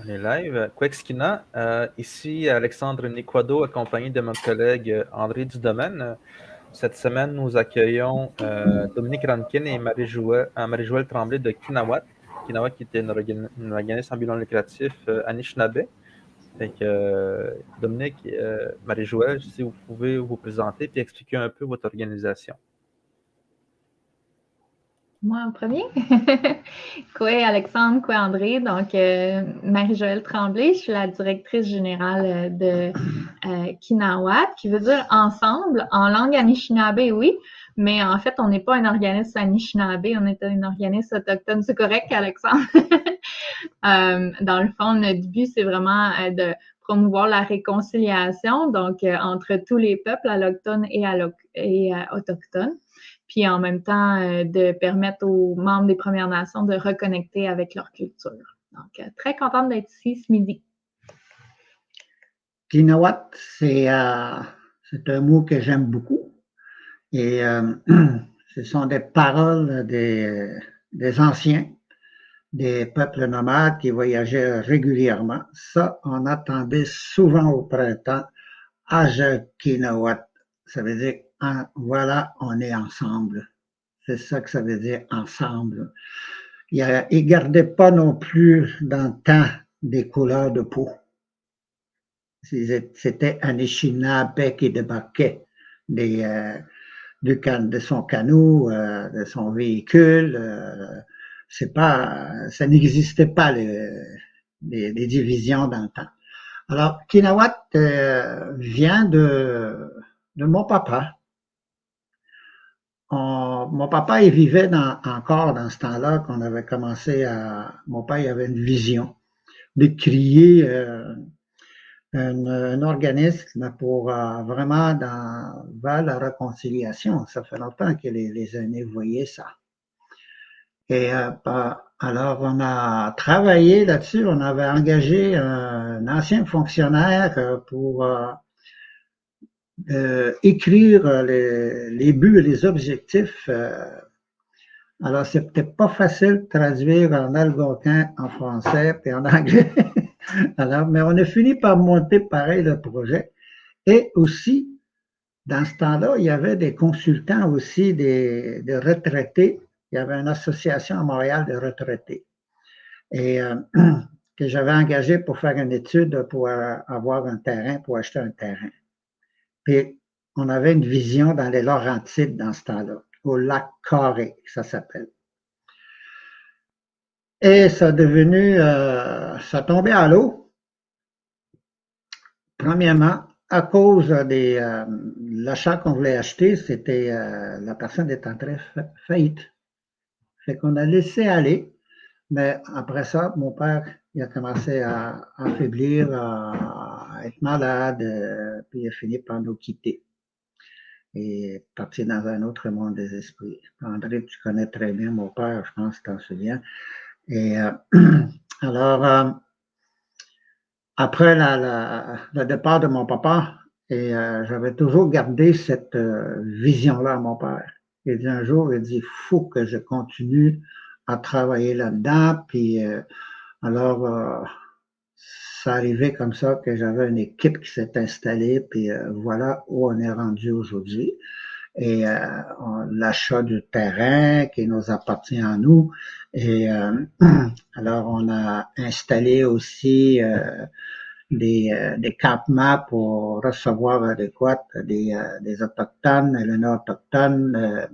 On est live. Quexkina, ici Alexandre Niquado, accompagné de mon collègue André Dudomaine. Cette semaine, nous accueillons Dominique Rankin et Marie-Joëlle Tremblay de Kinawat. Kinawat qui était une organisme ambulant lucratif Anishinaabe. Fait que, Dominique, Marie-Joëlle, si vous pouvez vous présenter et expliquer un peu votre organisation. Moi en premier? Quoi, Alexandre, quoi, André. Donc, Marie-Joëlle Tremblay, je suis la directrice générale de Kinawat, qui veut dire ensemble. En langue Anishinaabe, oui, mais en fait, on n'est pas un organisme Anishinaabe, on est un organisme autochtone. C'est correct, Alexandre? Dans le fond, notre but, c'est vraiment de promouvoir la réconciliation, donc entre tous les peuples allochtones et autochtones. Puis en même temps, de permettre aux membres des Premières Nations de reconnecter avec leur culture. Donc, très contente d'être ici ce midi. Kinawat, c'est un mot que j'aime beaucoup. Et ce sont des paroles des anciens, des peuples nomades qui voyageaient régulièrement. Ça, on attendait souvent au printemps, Kinawat. Ça veut dire, voilà, on est ensemble. C'est ça que ça veut dire, ensemble. Ils ne gardaient pas non plus dans le temps des couleurs de peau. C'était Anishinaabe qui débarquait de son canot, de son véhicule. Ça n'existait pas les divisions dans le temps. Alors, Kinawat vient de mon papa. Mon papa, il vivait encore dans ce temps-là qu'on avait commencé à... Mon père, il avait une vision de créer un organisme pour vraiment vers la réconciliation. Ça fait longtemps que les aînés voyaient ça. Et alors, on a travaillé là-dessus. On avait engagé un ancien fonctionnaire pour écrire les buts et les objectifs. Alors, c'était pas facile de traduire en algonquin, en français et en anglais. Alors, mais on a fini par monter pareil le projet. Et aussi, dans ce temps-là, il y avait des consultants aussi, des retraités. Il y avait une association à Montréal de retraités. Et que j'avais engagé pour faire une étude pour avoir un terrain, pour acheter un terrain. Puis, on avait une vision dans les Laurentides dans ce temps-là, au lac Carré, ça s'appelle. Et ça a devenu, ça tombait à l'eau. Premièrement, à cause de l'achat qu'on voulait acheter, c'était la personne est en très faillite. Fait qu'on a laissé aller, mais après ça, mon père, il a commencé à affaiblir, à être malade, puis il a fini par nous quitter et partir dans un autre monde des esprits. André, tu connais très bien mon père, je pense que tu t'en souviens. Et alors, après le départ de mon papa, et j'avais toujours gardé cette vision-là à mon père. Il dit un jour, il dit, il faut que je continue à travailler là-dedans. Puis alors, ça arrivait comme ça que j'avais une équipe qui s'est installée. Puis voilà où on est rendu aujourd'hui. Et l'achat du terrain qui nous appartient à nous. Et alors, on a installé aussi des campements pour recevoir adéquat des autochtones et les non-autochtones.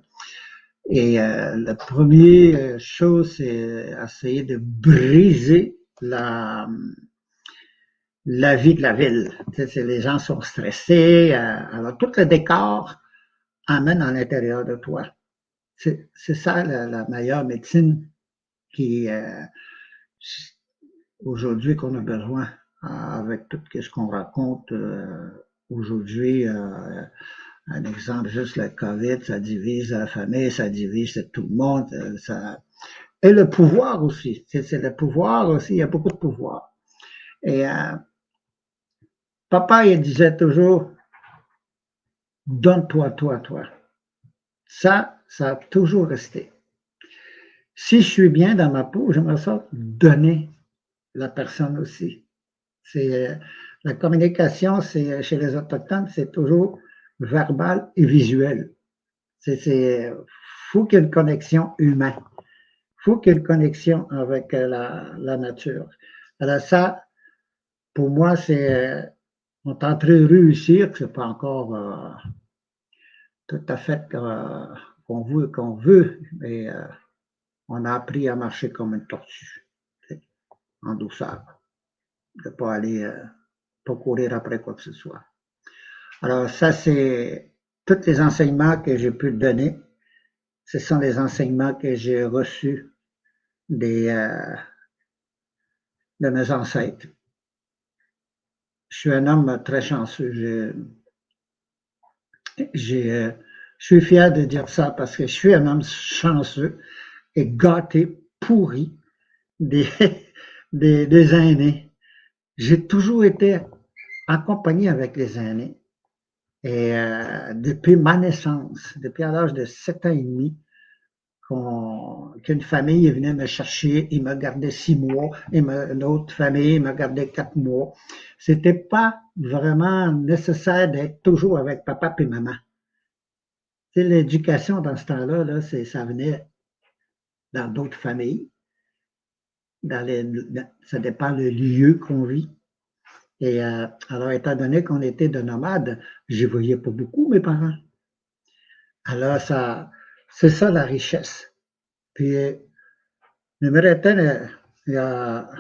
Et la première chose, c'est essayer de briser la vie de la ville. Tu sais, les gens sont stressés. Alors, tout le décor amène à l'intérieur de toi. C'est ça la meilleure médecine qui aujourd'hui qu'on a besoin avec tout ce qu'on raconte aujourd'hui. Un exemple, juste le COVID, ça divise la famille, ça divise tout le monde. Et le pouvoir aussi. C'est le pouvoir aussi, il y a beaucoup de pouvoir. Et papa, il disait toujours, donne-toi, toi. Ça a toujours resté. Si je suis bien dans ma peau, j'aimerais ça donner la personne aussi. La communication, chez les Autochtones, c'est toujours verbal et visuel. Faut qu'il y ait une connexion humaine. Faut qu'il y ait une connexion avec la nature. Alors ça, pour moi, on est en train de réussir, c'est pas encore tout à fait qu'on veut, mais on a appris à marcher comme une tortue, en douceur, de ne pas aller, pas courir après quoi que ce soit. Alors ça, c'est tous les enseignements que j'ai pu donner. Ce sont les enseignements que j'ai reçus de mes ancêtres. Je suis un homme très chanceux. Je suis fier de dire ça parce que je suis un homme chanceux et gâté, pourri des, des aînés. J'ai toujours été accompagné avec les aînés. Et depuis ma naissance, depuis à l'âge de 7 ans et demi, qu'une famille venait me chercher, il me gardait 6 mois, et une autre famille me gardait 4 mois. C'était pas vraiment nécessaire d'être toujours avec papa et maman. L'éducation dans ce temps-là, là, ça venait dans d'autres familles. Ça dépend le lieu qu'on vit. Et alors, étant donné qu'on était de nomades, je ne voyais pas beaucoup mes parents. Alors, c'est ça la richesse. Puis, il y a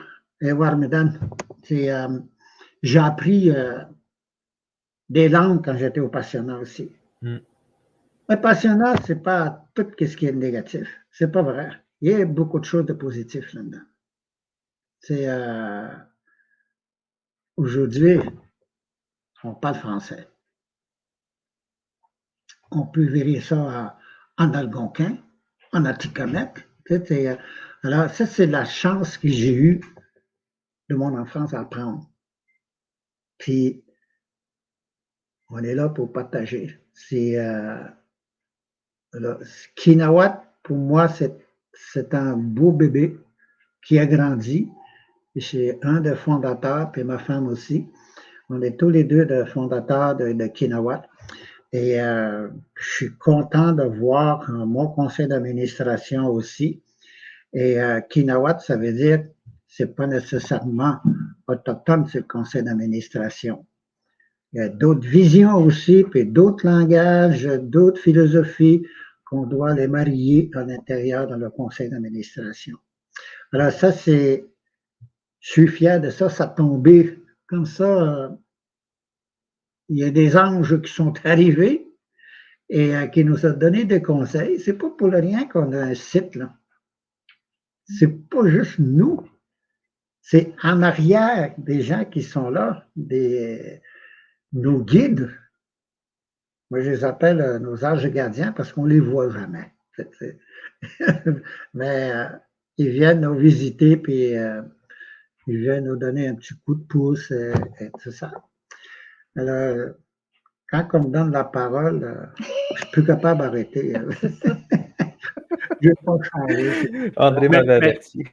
j'ai appris des langues quand j'étais au pensionnat aussi. Le pensionnat, c'est pas tout ce qui est négatif. C'est pas vrai. Il y a beaucoup de choses de positif là-dedans. Aujourd'hui, on parle français. On peut vérifier ça en algonquin, en atikamekw. Alors, ça, c'est la chance que j'ai eue de mon enfance à apprendre. Puis, on est là pour partager. Kinawat, pour moi, c'est un beau bébé qui a grandi. C'est un des fondateurs, puis ma femme aussi. On est tous les deux des fondateurs de Kinawat. Et je suis content de voir mon conseil d'administration aussi. Et Kinawat, ça veut dire, c'est pas nécessairement autochtone, c'est le conseil d'administration. Il y a d'autres visions aussi, puis d'autres langages, d'autres philosophies qu'on doit les marier à l'intérieur dans le conseil d'administration. Alors ça, je suis fier de ça, ça tombé comme ça. Il y a des anges qui sont arrivés et qui nous ont donné des conseils. C'est pas pour rien qu'on a un site, là. C'est pas juste nous. C'est en arrière des gens qui sont là, nos guides. Moi, je les appelle nos anges gardiens parce qu'on les voit jamais. Mais ils viennent nous visiter puis ils viennent nous donner un petit coup de pouce et tout ça. Alors, quand on me donne la parole, je suis plus capable d'arrêter. Je vais pas changer. André m'avait averti.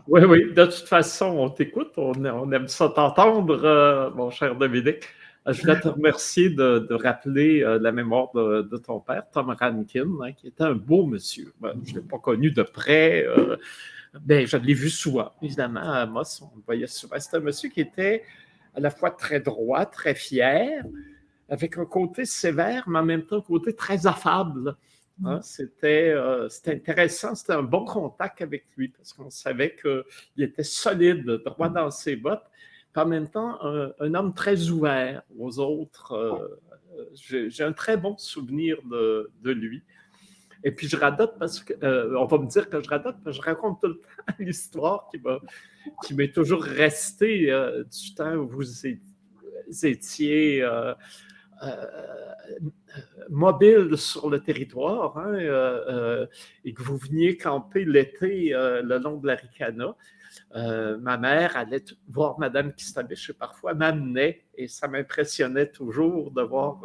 Oui, de toute façon, on t'écoute, on aime ça t'entendre, mon cher Dominique. Je voulais te remercier de rappeler la mémoire de ton père, Tom Rankin, hein, qui était un beau monsieur. Je ne l'ai pas connu de près, je l'ai vu souvent, évidemment, à Amos, on le voyait souvent. C'était un monsieur qui était à la fois très droit, très fier, avec un côté sévère, mais en même temps un côté très affable. Hein, c'était intéressant, c'était un bon contact avec lui parce qu'on savait qu'il était solide, droit dans ses bottes, puis en même temps un homme très ouvert aux autres. J'ai un très bon souvenir de lui. Et puis je radote parce que, on va me dire que je radote, parce que je raconte tout le temps l'histoire qui m'est toujours restée du temps où vous étiez mobile sur le territoire, hein, et que vous veniez camper l'été le long de la Ricana. Ma mère allait voir Madame Kistabich et parfois m'amenait, et ça m'impressionnait toujours de voir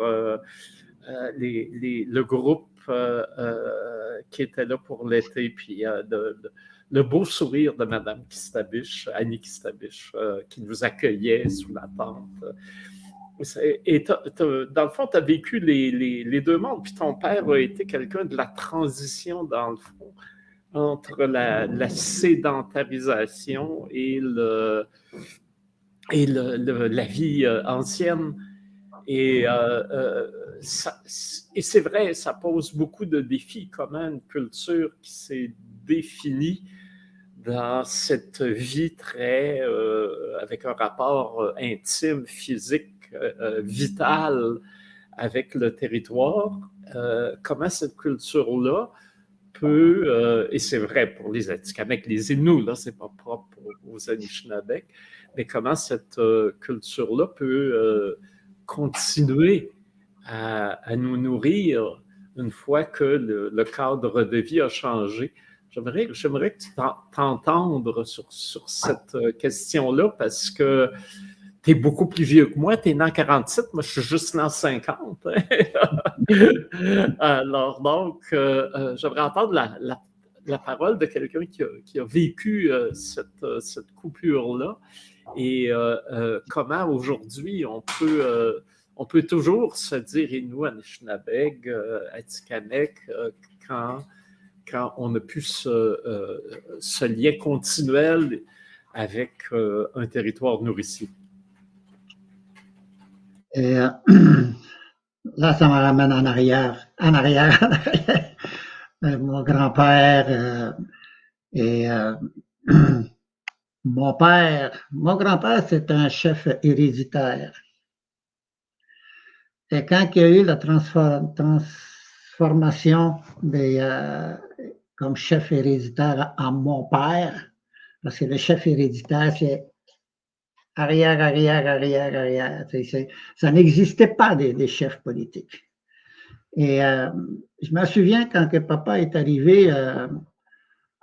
le groupe qui était là pour l'été, puis le beau sourire de Mme Kistabiche, Annie Kistabiche, qui nous accueillait sous la tente. Et dans le fond, tu as vécu les deux mondes, puis ton père a été quelqu'un de la transition, dans le fond, entre la sédentarisation et la vie ancienne. Et c'est vrai, ça pose beaucoup de défis. Comment une culture qui s'est définie dans cette vie très avec un rapport intime, physique, vital avec le territoire, comment cette culture-là peut, et c'est vrai pour les Atikamekw, les Inuits, là, c'est pas propre aux Anishinabek, mais comment cette culture-là peut continuer à nous nourrir une fois que le cadre de vie a changé. J'aimerais que tu t'entendes sur cette question-là parce que tu es beaucoup plus vieux que moi, tu es né en 1947, moi je suis juste né en 1950. Alors donc, j'aimerais entendre la parole de quelqu'un qui a vécu cette coupure-là et comment aujourd'hui on peut toujours se dire Inuit, Anishinabeg, Atikamekw quand on a pu ce lien continuel avec un territoire nourricier. Et là, ça me ramène en arrière. Mon grand-père mon grand-père, c'est un chef héréditaire. Et quand il y a eu la transformation comme chef héréditaire à mon père, parce que le chef héréditaire, c'est arrière. Ça n'existait pas des chefs politiques. Et je me souviens quand que papa est arrivé,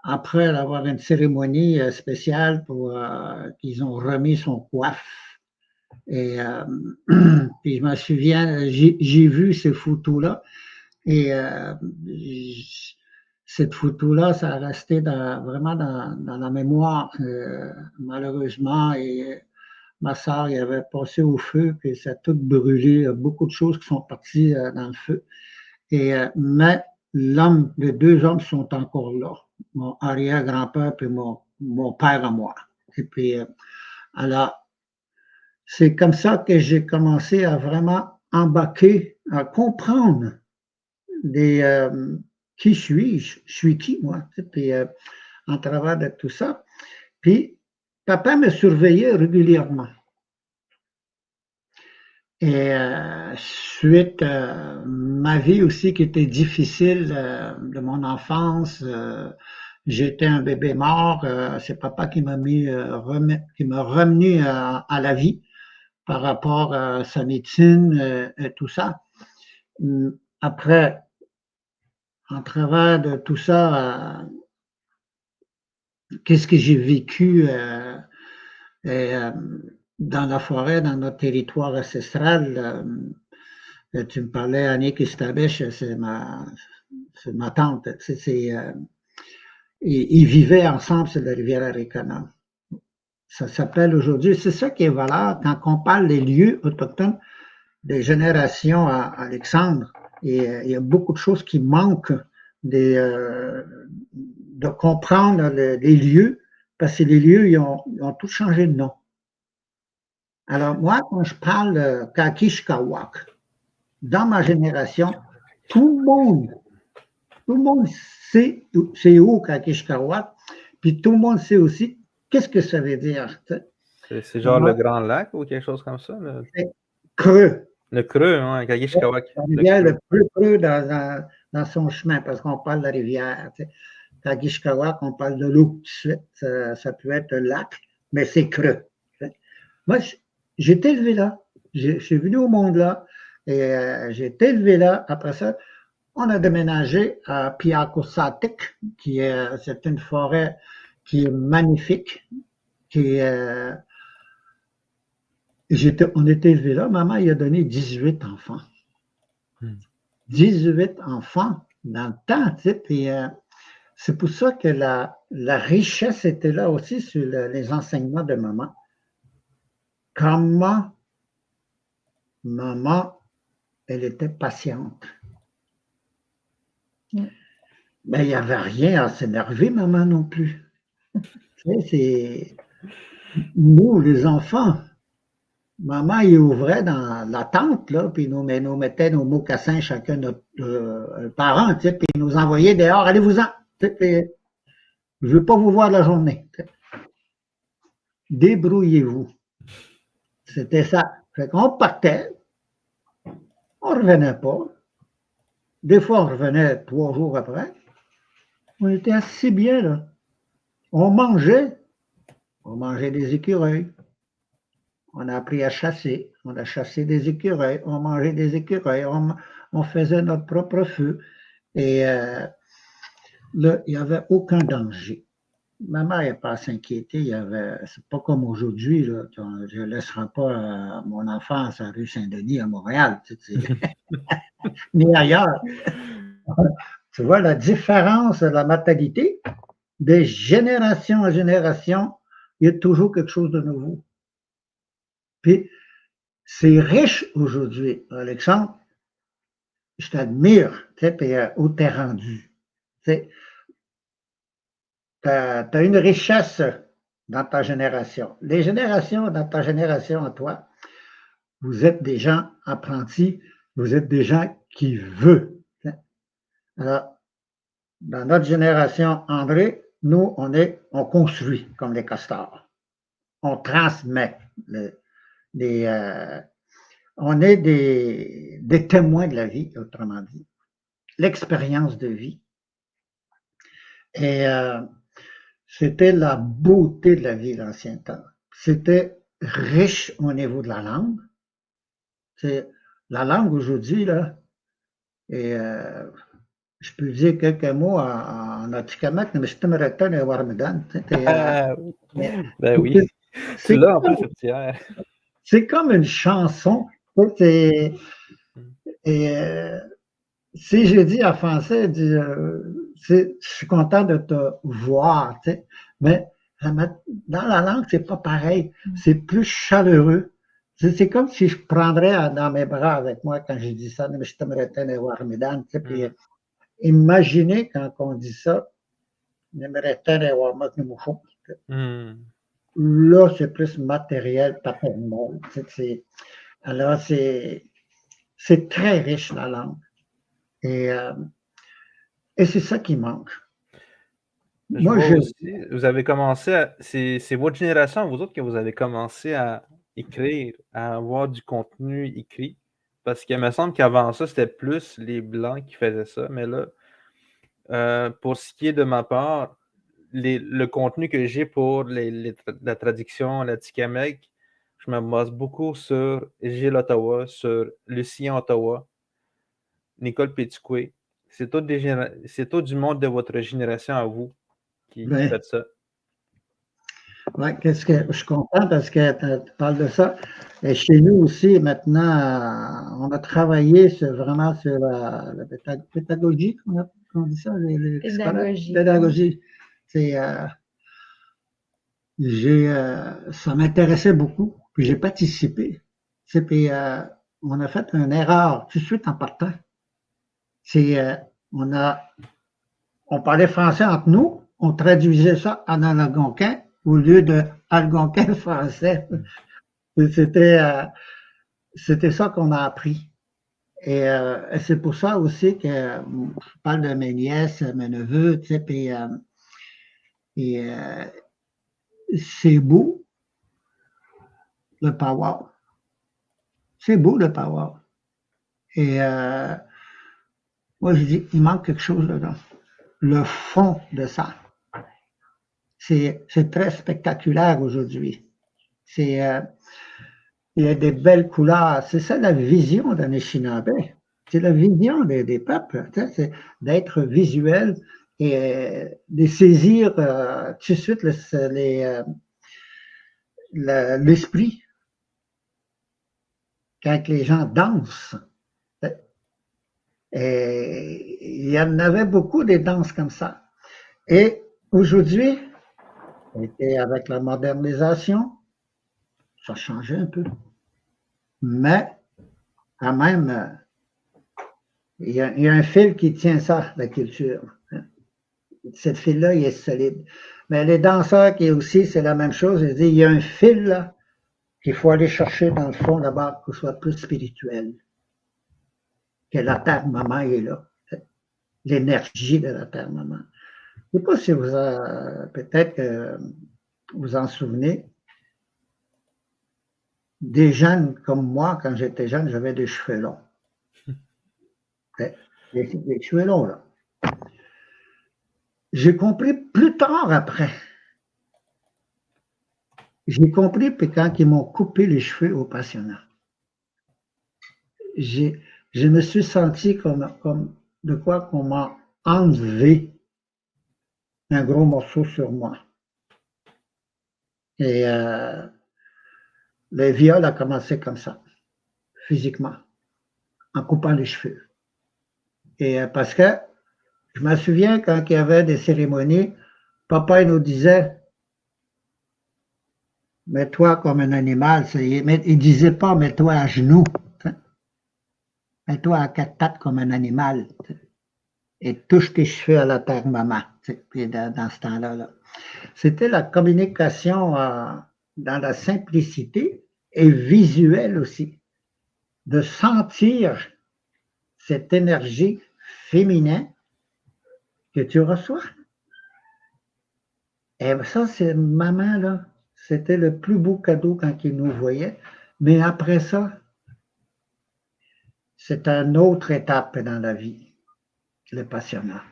après avoir une cérémonie spéciale pour qu'ils ont remis son coiffe. Et puis je me souviens, j'ai vu ces photos-là. Et cette photo-là, ça a resté vraiment dans la mémoire, malheureusement. Et ma soeur, il avait passé au feu, puis ça a tout brûlé. Beaucoup de choses qui sont parties dans le feu. Mais les deux hommes sont encore là. Mon arrière-grand-père et mon père à moi. Et puis, alors, c'est comme ça que j'ai commencé à vraiment embarquer, à comprendre qui suis-je, je suis qui moi, puis en travers de tout ça. Puis, papa me surveillait régulièrement. Et suite ma vie aussi qui était difficile de mon enfance, j'étais un bébé mort. C'est papa qui m'a ramené à la vie par rapport à sa médecine et tout ça. Après, en travers de tout ça, qu'est-ce que j'ai vécu dans la forêt, dans notre territoire ancestral. Tu me parlais, Annie Kistabiche, c'est ma tante. Ils vivaient ensemble sur la rivière Arikana. Ça s'appelle aujourd'hui, c'est ça qui est valable quand on parle des lieux autochtones des générations à Alexandre. Et il y a beaucoup de choses qui manquent de comprendre les lieux, parce que les lieux, ils ont tous changé de nom. Alors, moi, quand je parle de Kakishkawak, dans ma génération, tout le monde sait c'est où Kakishkawak, puis tout le monde sait aussi qu'est-ce que ça veut dire. C'est genre le Grand Lac ou quelque chose comme ça? C'est creux. Le creux, hein, Kakishkawak. La rivière le plus creux dans son chemin, parce qu'on parle de la rivière. Kakishkawak, on parle de l'eau tout de suite. Ça peut être un lac, mais c'est creux. Moi, j'ai été élevé là. Je suis venu au monde là. Et j'ai été élevé là. Après ça, on a déménagé à Piakosatik, c'est une forêt qui est magnifique. On était élevé là. Maman, il a donné 18 enfants. 18 enfants dans le temps, tu sais. Puis c'est pour ça que la richesse était là aussi sur les enseignements de maman. Comment maman, elle était patiente. Mais il n'y avait rien à s'énerver, maman non plus. Tu sais, c'est nous, les enfants. Maman, il ouvrait dans la tente, là, puis nous mettait nos mocassins, chacun notre parent, tu sais, puis il nous envoyait dehors, allez-vous-en. Tu sais, je ne veux pas vous voir la journée. Débrouillez-vous. C'était ça. Fait qu'on partait, on ne revenait pas. Des fois, on revenait 3 jours après. On était assez bien, là. On mangeait des écureuils. On a appris à chasser. On a chassé des écureuils. On mangeait des écureuils. On faisait notre propre feu. Et là, il n'y avait aucun danger. Ma mère n'est pas à s'inquiéter. C'est pas comme aujourd'hui. Là, je ne laisserai pas mon enfance à rue Saint-Denis à Montréal, ni ailleurs. Tu vois la différence de la mentalité? De génération en génération, il y a toujours quelque chose de nouveau. Puis, c'est riche aujourd'hui, Alexandre. Je t'admire, tu sais, puis où t'es rendu. Tu as une richesse dans ta génération. Les générations dans ta génération, à toi, vous êtes des gens apprentis, vous êtes des gens qui veulent. Alors, dans notre génération, André, nous, on construit comme les castors. On transmet. On est des témoins de la vie, autrement dit. L'expérience de vie. Et c'était la beauté de la vie l'ancien temps. C'était riche au niveau de la langue. La langue aujourd'hui, là, et je peux dire quelques mots en Atikamekw, mais je t'aimerais tant avoir Warmedan. Ben oui, tu l'as en plus, Furtière. C'est comme une chanson. Et si j'ai dit en français, je suis content de te voir, tu sais, mais dans la langue, c'est pas pareil. C'est plus chaleureux. C'est comme si je prendrais dans mes bras avec moi quand je dis ça, mais je t'aimerais tant voir Médan, tu sais, puis imaginez quand on dit ça, j'aimerais tant voir Médan. Là, c'est plus matériel, paternel. Alors, c'est très riche la langue. Et c'est ça qui manque. Aussi, vous avez commencé c'est votre génération, vous autres, que vous avez commencé à écrire, à avoir du contenu écrit. Parce qu'il me semble qu'avant ça, c'était plus les Blancs qui faisaient ça. Mais là, pour ce qui est de ma part, le contenu que j'ai pour la traduction, la Atikamekw, je me base beaucoup sur Gilles Ottawa, sur Lucien Ottawa, Nicole Pétuquet. C'est tout du monde de votre génération à vous qui fait ça. Oui, je suis content parce que tu parles de ça. Et chez nous aussi, maintenant, on a travaillé vraiment sur la pédagogie, on dit ça? Pédagogie. Ça m'intéressait beaucoup, puis j'ai participé. Puis on a fait une erreur tout de suite en partant. On parlait français entre nous, on traduisait ça en algonquin au lieu de algonquin français. C'était ça qu'on a appris. Et c'est pour ça aussi que je parle de mes nièces, mes neveux, tu sais, puis c'est beau le power. C'est beau le power. Et moi je dis, il manque quelque chose dedans. Le fond de ça. C'est très spectaculaire aujourd'hui. Il y a des belles couleurs. C'est ça la vision d'Anishinaabe. C'est la vision des peuples. C'est d'être visuel et de saisir tout de suite l'esprit quand les gens dansent. Et il y en avait beaucoup des danses comme ça. Et aujourd'hui, et avec la modernisation, ça a changé un peu. Mais quand même, il y a un fil qui tient ça, la culture. Cette fil-là, il est solide. Mais les danseurs qui aussi, c'est la même chose. Il y a un fil là qu'il faut aller chercher dans le fond d'abord pour que ce soit plus spirituel. Que la terre maman est là. L'énergie de la terre maman. Je ne sais pas si vous peut-être que vous en souvenez. Des jeunes comme moi, quand j'étais jeune, j'avais des cheveux longs. Des cheveux longs, là. J'ai compris plus tard après. J'ai compris puis quand ils m'ont coupé les cheveux au passionnat. Je me suis senti comme de quoi qu'on m'a enlevé un gros morceau sur moi. Et le viol a commencé comme ça, physiquement, en coupant les cheveux. Et parce que je me souviens quand il y avait des cérémonies, papa il nous disait mets-toi comme un animal. Il disait pas mets-toi à genoux. Mets-toi à quatre pattes comme un animal. Et touche tes cheveux à la terre maman. Puis dans ce temps-là. Là. C'était la communication dans la simplicité et visuelle aussi. De sentir cette énergie féminine que tu reçois. Et ça, c'est maman, là. C'était le plus beau cadeau quand il nous voyait. Mais après ça, c'est une autre étape dans la vie, le passionnat.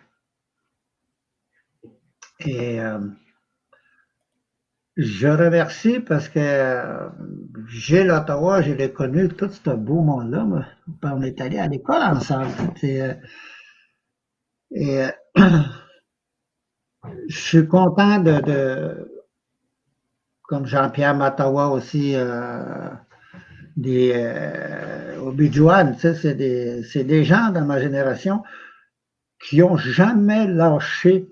Et je remercie parce que Gilles Ottawa, je l'ai connu, tout ce beau monde-là. On est allé à l'école ensemble. Et je suis content comme Jean-Pierre Mattawa aussi, Obi-Wan, c'est des gens de ma génération qui n'ont jamais lâché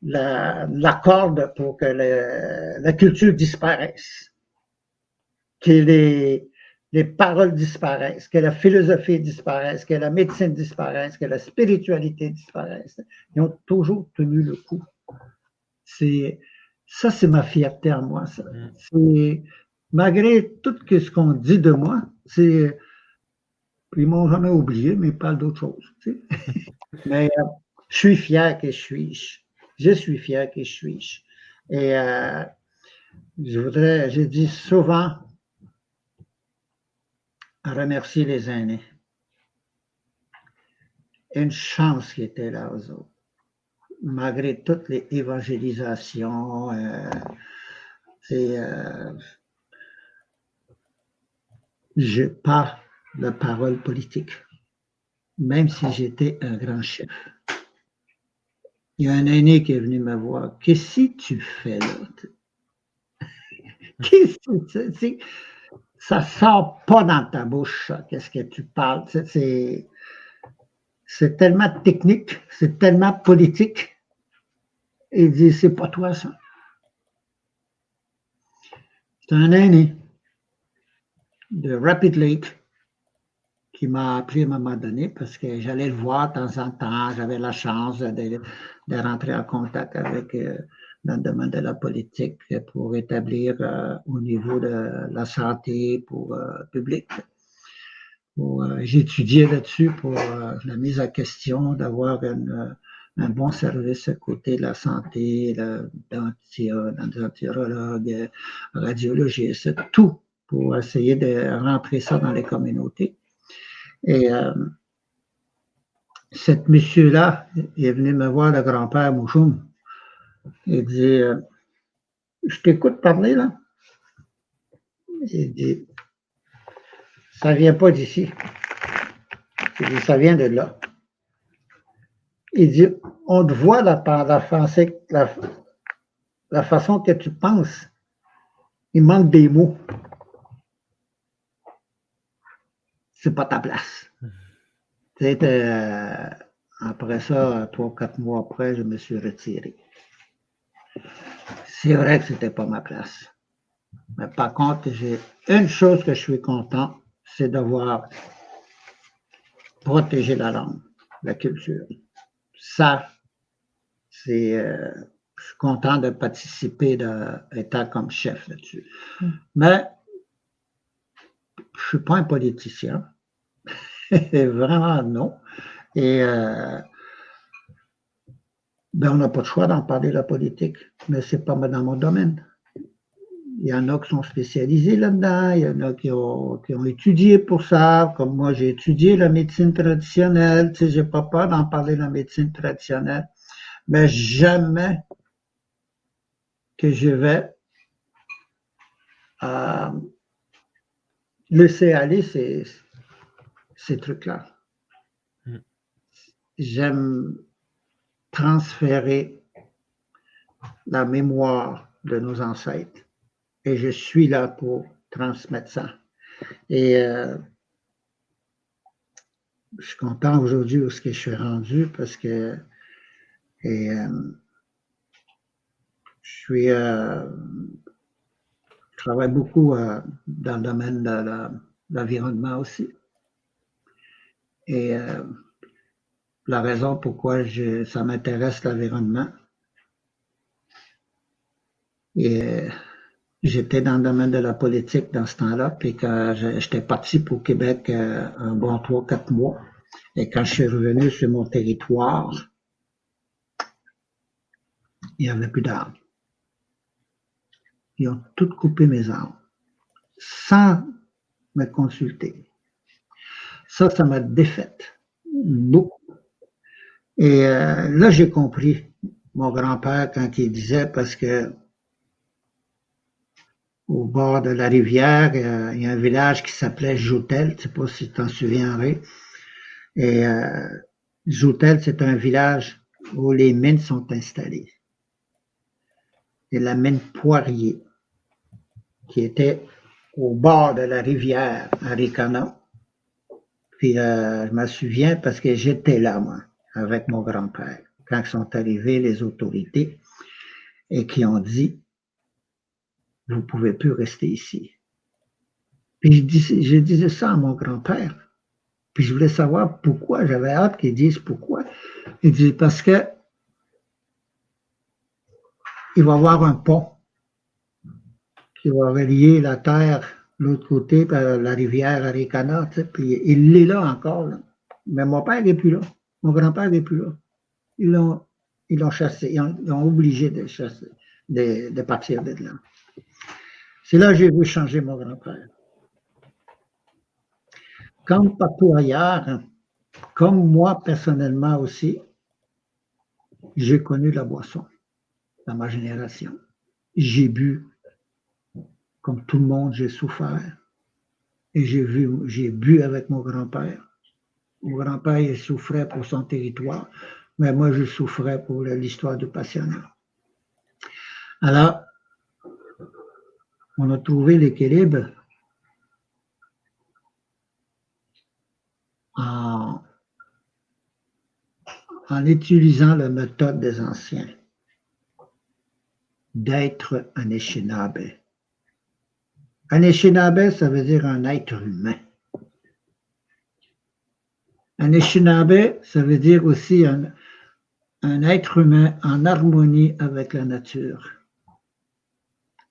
la corde pour que la culture disparaisse, que les paroles disparaissent, que la philosophie disparaisse, que la médecine disparaisse, que la spiritualité disparaisse. Ils ont toujours tenu le coup. Ça, c'est ma fierté en moi. Ça. Malgré tout ce qu'on dit de moi, ils m'ont jamais oublié, mais ils parlent d'autre chose. Tu sais. Mais je suis fier que je suis. Je suis fier que je suis. Et j'ai dit souvent à remercier les aînés. Une chance qui était là aux autres. Malgré toutes les évangélisations, je n'ai pas de parole politique, même si j'étais un grand chef. Il y a un aîné qui est venu me voir. Qu'est-ce que tu fais là? Qu'est-ce que tu ça sort pas dans ta bouche, ça. Qu'est-ce que tu parles? C'est tellement technique, c'est tellement politique. Il dit, c'est pas toi, ça. C'est un aîné de Rapid Lake qui m'a appelé à un moment donné parce que j'allais le voir de temps en temps. J'avais la chance de rentrer en contact avec dans le domaine de la politique pour établir au niveau de la santé pour public. J'étudiais là-dessus pour la mise en question d'avoir un bon service à côté de la santé, d'antiurologue, radiologiste, tout pour essayer de rentrer ça dans les communautés. Et cet monsieur-là est venu me voir, le grand-père Mouchoum. Il dit, je t'écoute parler là. Il dit, ça ne vient pas d'ici. Il dit, ça vient de là. Il dit, on te voit la façon que tu penses. Il manque des mots. C'est pas ta place. Après ça, 3 ou 4 mois après, je me suis retiré. c'est vrai que c'était pas ma place. Mais par contre, j'ai une chose que je suis content, c'est d'avoir protégé la langue, la culture. Ça, c'est, je suis content de participer d'état comme chef là-dessus. Mais je suis pas un politicien. Vraiment non. Et ben, on n'a pas de choix d'en parler de la politique, mais c'est pas dans mon domaine. Il y en a qui sont spécialisés là-dedans, il y en a qui ont étudié pour ça, comme moi j'ai étudié la médecine traditionnelle, tu sais, j'ai pas peur d'en parler de la médecine traditionnelle, mais jamais que je vais laisser aller ces trucs-là. J'aime transférer la mémoire de nos ancêtres et je suis là pour transmettre ça. Et je suis content aujourd'hui où ce que je suis rendu parce que je travaille beaucoup dans le domaine de l'environnement aussi. Et la raison pourquoi ça m'intéresse l'environnement. Et j'étais dans le domaine de la politique dans ce temps-là, puis quand j'étais parti pour Québec un bon 3-4 mois, et quand je suis revenu sur mon territoire, il n'y avait plus d'arbres. Ils ont tout coupé mes arbres, sans me consulter. Ça m'a défaite, beaucoup. Et là, j'ai compris mon grand-père quand il disait, parce que au bord de la rivière, il y a un village qui s'appelait Joutel, je ne sais pas si tu t'en souviendrais. Et Joutel, c'est un village où les mines sont installées. Et la mine Poirier, qui était au bord de la rivière à Ricana. Puis je me souviens parce que j'étais là, moi, avec mon grand-père, quand sont arrivés les autorités et qui ont dit vous ne pouvez plus rester ici. Puis je disais ça à mon grand-père. Puis je voulais savoir pourquoi. J'avais hâte qu'ils disent pourquoi. Il dit parce que il va y avoir un pont qui va relier la terre l'autre côté par la rivière Aricana. Tu sais, puis il est là encore. Là. Mais mon père n'est plus là. Mon grand-père n'est plus là. Ils l'ont chassé. Ils ont obligé de chasser, de partir de là. C'est là que j'ai vu changer mon grand-père. Comme partout ailleurs, comme moi personnellement aussi, j'ai connu la boisson dans ma génération. J'ai bu, comme tout le monde, j'ai souffert. Et j'ai bu avec mon grand-père. Mon grand-père, il souffrait pour son territoire, mais moi, je souffrais pour l'histoire du passionnat. Alors, on a trouvé l'équilibre en utilisant la méthode des anciens, d'être un Anishinaabe. Un Anishinaabe, ça veut dire un être humain. Un Anishinaabe, ça veut dire aussi un être humain en harmonie avec la nature.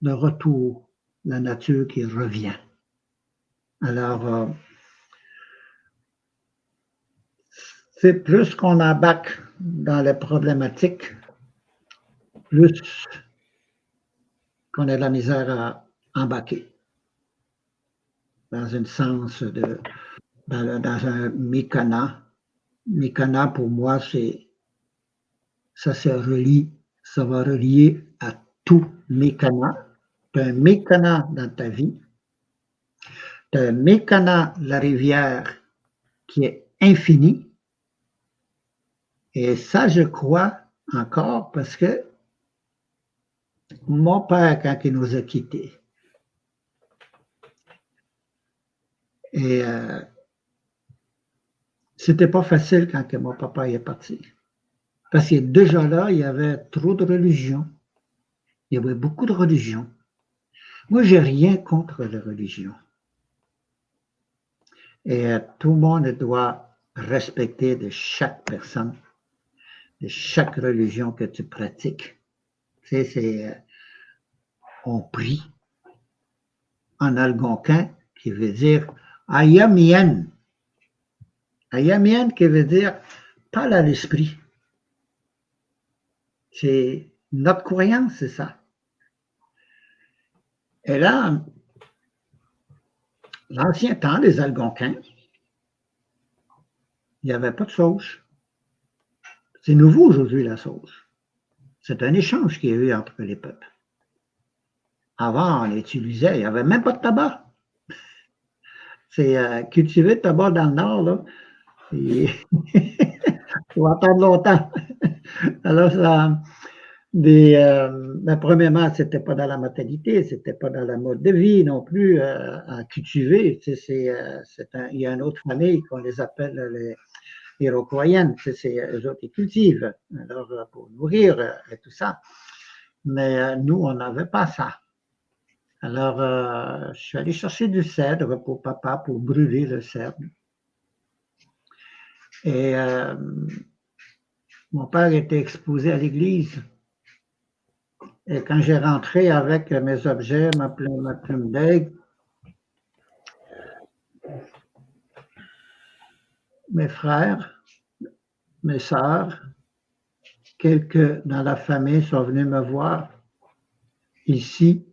Le retour, la nature qui revient. Alors, c'est plus qu'on embarque dans les problématiques, plus qu'on a de la misère à embarquer dans un sens dans un mécana. Mécana, pour moi, ça va relier à tout mécana. Tu as un mécana dans ta vie. Tu as un mécana, la rivière, qui est infini. Et ça, je crois encore parce que mon père, quand il nous a quittés, et c'était pas facile quand mon papa est parti. Parce que déjà là, il y avait trop de religion. Il y avait beaucoup de religions. Moi, j'ai rien contre la religion. Et tout le monde doit respecter de chaque personne, de chaque religion que tu pratiques. Tu sais, on prie en algonquin qui veut dire Ayamien. Ayamien qui veut dire parle à l'esprit. C'est notre croyance, c'est ça. Et là, l'ancien temps, les Algonquins, il n'y avait pas de sauge. C'est nouveau aujourd'hui, la sauge. C'est un échange qu'il y a eu entre les peuples. Avant, on utilisait, il n'y avait même pas de tabac. C'est cultiver le tabac dans le Nord, là. Il faut attendre longtemps. Alors, ça, premièrement, ce n'était pas dans la mentalité, ce n'était pas dans la mode de vie non plus à cultiver. Tu sais, il y a une autre famille qu'on les appelle les Iroquoiennes. Tu sais, eux autres, ils cultivent alors, pour nourrir et tout ça. Mais nous, on n'avait pas ça. Alors, je suis allé chercher du cèdre pour papa, pour brûler le cèdre. Et mon père était exposé à l'église. Et quand j'ai rentré avec mes objets, ma plume d'aigle, mes frères, mes sœurs, quelques dans la famille sont venus me voir. Ici,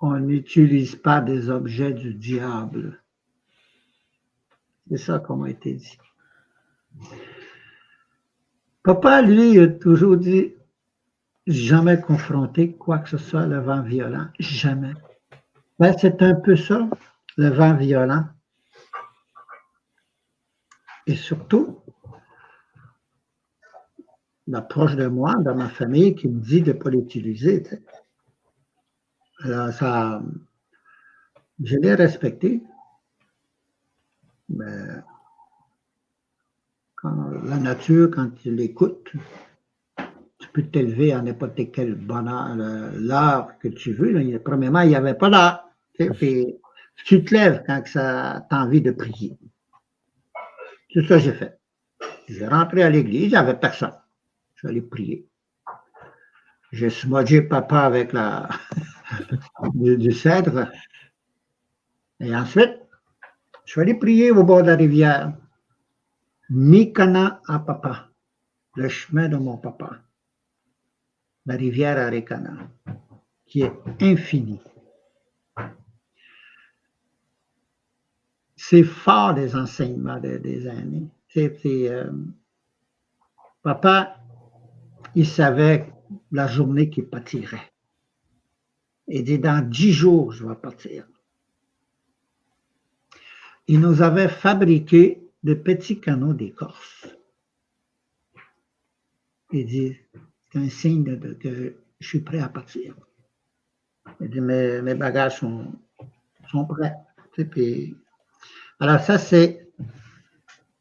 on n'utilise pas des objets du diable. C'est ça qu'on m'a été dit. Papa, lui, a toujours dit, jamais confronté quoi que ce soit le vent violent. Jamais. Ben, c'est un peu ça, le vent violent. Et surtout, proche de moi, dans ma famille, qui me dit de ne pas l'utiliser. Alors, ça, je l'ai respecté. Mais la nature, quand tu l'écoutes, tu peux t'élever à n'importe quelle bonne l'heure que tu veux. Premièrement, il n'y avait pas d'heure. Puis tu te lèves quand tu as envie de prier. C'est ça que j'ai fait. J'ai rentré à l'église, il n'y avait personne. Je suis allé prier. J'ai smudgé papa avec du cèdre. Et ensuite, je suis allé prier au bord de la rivière. Mikana à papa, le chemin de mon papa. La rivière Arikana, qui est infinie. C'est fort les enseignements des aînés. Papa, il savait la journée qu'il partirait. Il dit, dans 10 jours, je vais partir. Il nous avait fabriqué de petits canaux d'écorce. Il dit, c'est un signe que je suis prêt à partir. Il dit, mes bagages sont prêts. Puis, alors ça, c'est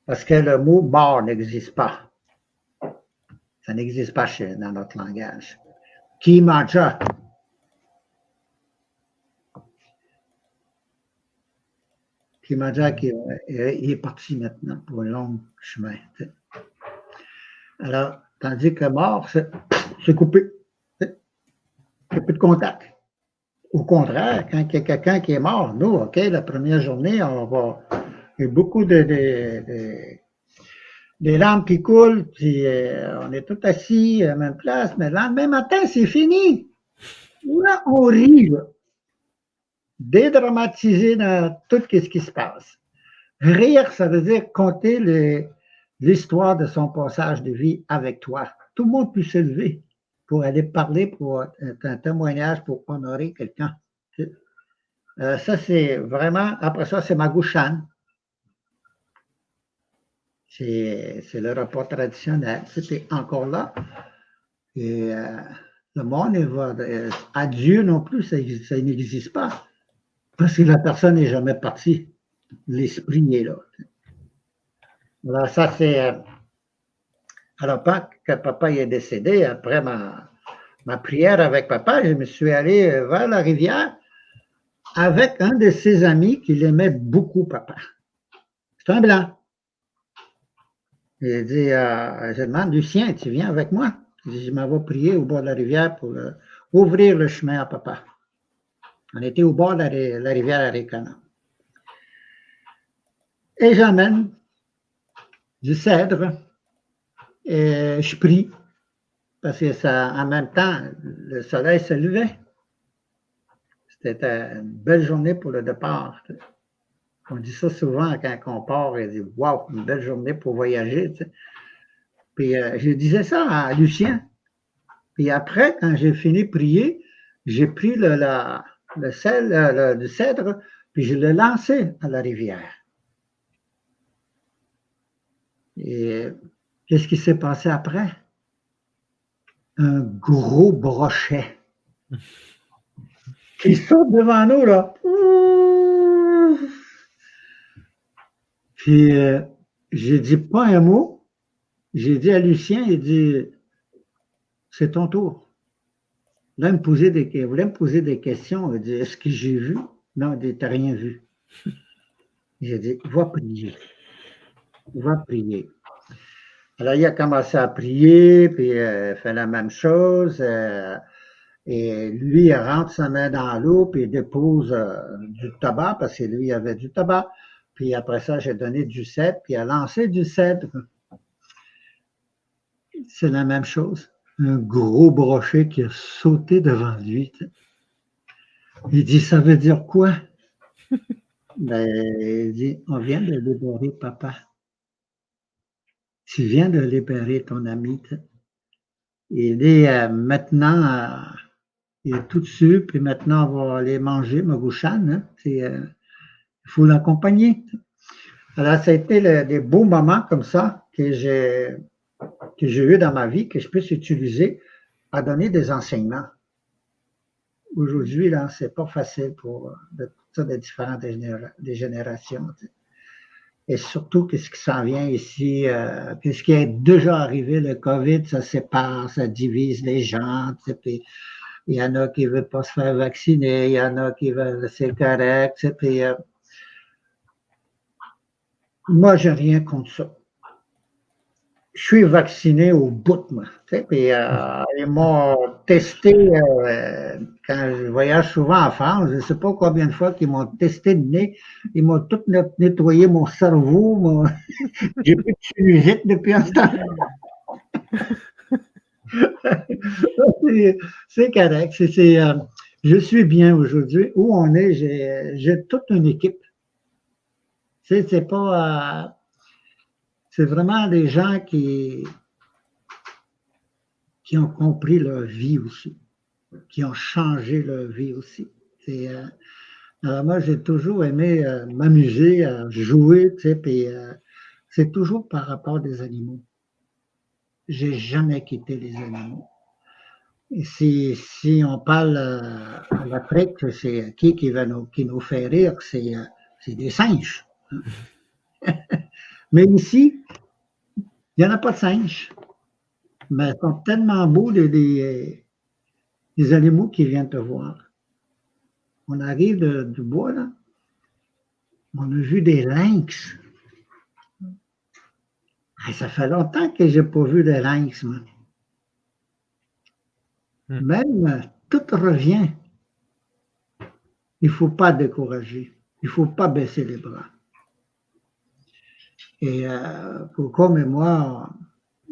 parce que le mot mort n'existe pas. Ça n'existe pas dans notre langage. Kimaja. Kimaja, il est parti maintenant pour un long chemin. Alors, tandis que mort, c'est coupé. Il n'y a plus de contact. Au contraire, quand il y a quelqu'un qui est mort, nous, OK, la première journée, on va. Il y a beaucoup des larmes qui coulent, puis on est tout assis à la même place, mais le lendemain matin, c'est fini. Là, on rit, là. Dédramatiser dans tout ce qui se passe. Rire, ça veut dire compter l'histoire de son passage de vie avec toi. Tout le monde peut s'élever pour aller parler pour un témoignage pour honorer quelqu'un. Ça, c'est vraiment, après ça, c'est Magouchan. C'est le repas traditionnel. C'était encore là. Et le monde, à Dieu non plus, ça n'existe pas. Parce que la personne n'est jamais partie. L'esprit est là. Alors, ça, c'est. Alors, quand papa est décédé, après ma ma prière avec papa, je me suis allé vers la rivière avec un de ses amis qui l'aimait beaucoup, papa. C'est un blanc. Il dit, je demande, Lucien, tu viens avec moi? Je dis, je m'en vais prier au bord de la rivière pour ouvrir le chemin à papa. On était au bord de la rivière Arikana. Et j'amène du cèdre et je prie parce que ça, en même temps, le soleil se levait. C'était une belle journée pour le départ. On dit ça souvent quand on part, on dit, wow, une belle journée pour voyager. Tu sais. Puis je disais ça à Lucien. Puis après, quand j'ai fini de prier, j'ai pris le sel du cèdre, puis je l'ai lancé à la rivière. Et qu'est-ce qui s'est passé après? Un gros brochet qui saute devant nous, là. Puis j'ai dit pas un mot. J'ai dit à Lucien, il dit, c'est ton tour. Là, il voulait me poser des questions. Il dit, est-ce que j'ai vu? Non, il dit, t'as rien vu. J'ai dit, va prier. Va prier. Alors, il a commencé à prier, puis il fait la même chose. Et lui, il rentre sa main dans l'eau, puis il dépose du tabac, parce que lui, il avait du tabac. Puis après ça, j'ai donné du cèdre, puis il a lancé du cèdre. C'est la même chose. Un gros brochet qui a sauté devant lui. Il dit, ça veut dire quoi? Ben, il dit, on vient de libérer papa. Tu viens de libérer ton ami. Il dit, maintenant, il est tout dessus, puis maintenant, on va aller manger Magouchan. Hein? Il faut l'accompagner. Alors, ça a été des beaux moments comme ça que j'ai eu dans ma vie, que je puisse utiliser à donner des enseignements. Aujourd'hui, là, c'est pas facile pour des différentes des générations. Et surtout, qu'est-ce qui s'en vient ici, qu'est-ce qui est déjà arrivé, le COVID, ça sépare, ça divise les gens. Puis il y en a qui ne veulent pas se faire vacciner, il y en a qui veulent, c'est correct. Puis, moi, j'ai rien contre ça. Je suis vacciné au bout, moi. Puis ils m'ont testé quand je voyage souvent en France. Je ne sais pas combien de fois qu'ils m'ont testé le nez. Ils m'ont tout nettoyé mon cerveau. J'ai plus de sinusite depuis un temps. C'est correct. Je suis bien aujourd'hui. Où on est, j'ai toute une équipe. C'est pas. C'est vraiment des gens qui ont compris leur vie aussi, qui ont changé leur vie aussi. Alors moi, j'ai toujours aimé m'amuser, jouer, puis c'est toujours par rapport des animaux. J'ai jamais quitté les animaux. Et si on parle à l'Afrique, c'est qui nous fait rire, c'est des singes. Mais ici, il n'y en a pas de singes. Mais ils sont tellement beaux les animaux qui viennent te voir. On arrive du bois, là. On a vu des lynx. Ça fait longtemps que je n'ai pas vu de lynx, moi. Même, tout revient. Il ne faut pas décourager. Il ne faut pas baisser les bras. Et Coco et moi,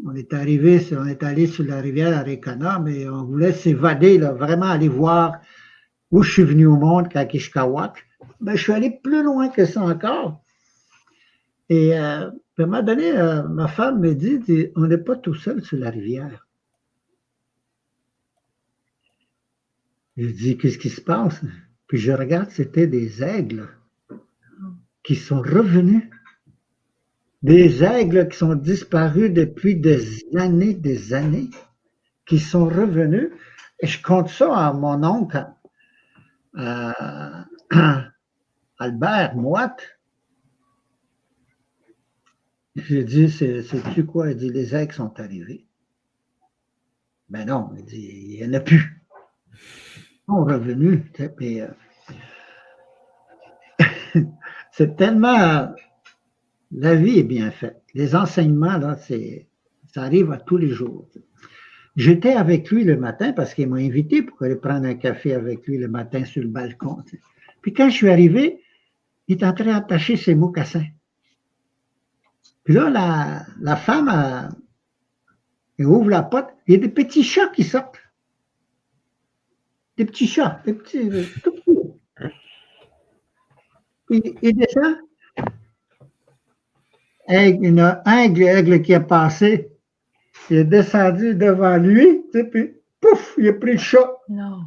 on est allé sur la rivière Arikana, mais on voulait s'évader, là, vraiment aller voir où je suis venu au monde, Kakishkawak. Ben, je suis allé plus loin que ça encore. Et à un moment donné, ma femme me dit, on n'est pas tout seul sur la rivière. Je dis, qu'est-ce qui se passe? Puis je regarde, c'était des aigles qui sont revenus. Des aigles qui sont disparus depuis des années, qui sont revenus. Et je compte ça à mon oncle, Albert Moite. J'ai dit, c'est-tu quoi? Il dit, les aigles sont arrivés. Ben non, il dit, il n'y en a plus. Ils sont revenus. Puis, c'est tellement. La vie est bien faite. Les enseignements, là, ça arrive à tous les jours. J'étais avec lui le matin parce qu'il m'a invité pour aller prendre un café avec lui le matin sur le balcon. Puis quand je suis arrivé, il est en train d'attacher ses mocassins. Puis là, la femme, elle ouvre la porte, il y a des petits chats qui sortent. Des petits chats, des petits, tout petits. Il descend. Il y a un aigle qui est passé. Il est descendu devant lui, tu sais, puis pouf, il a pris le chat. Non.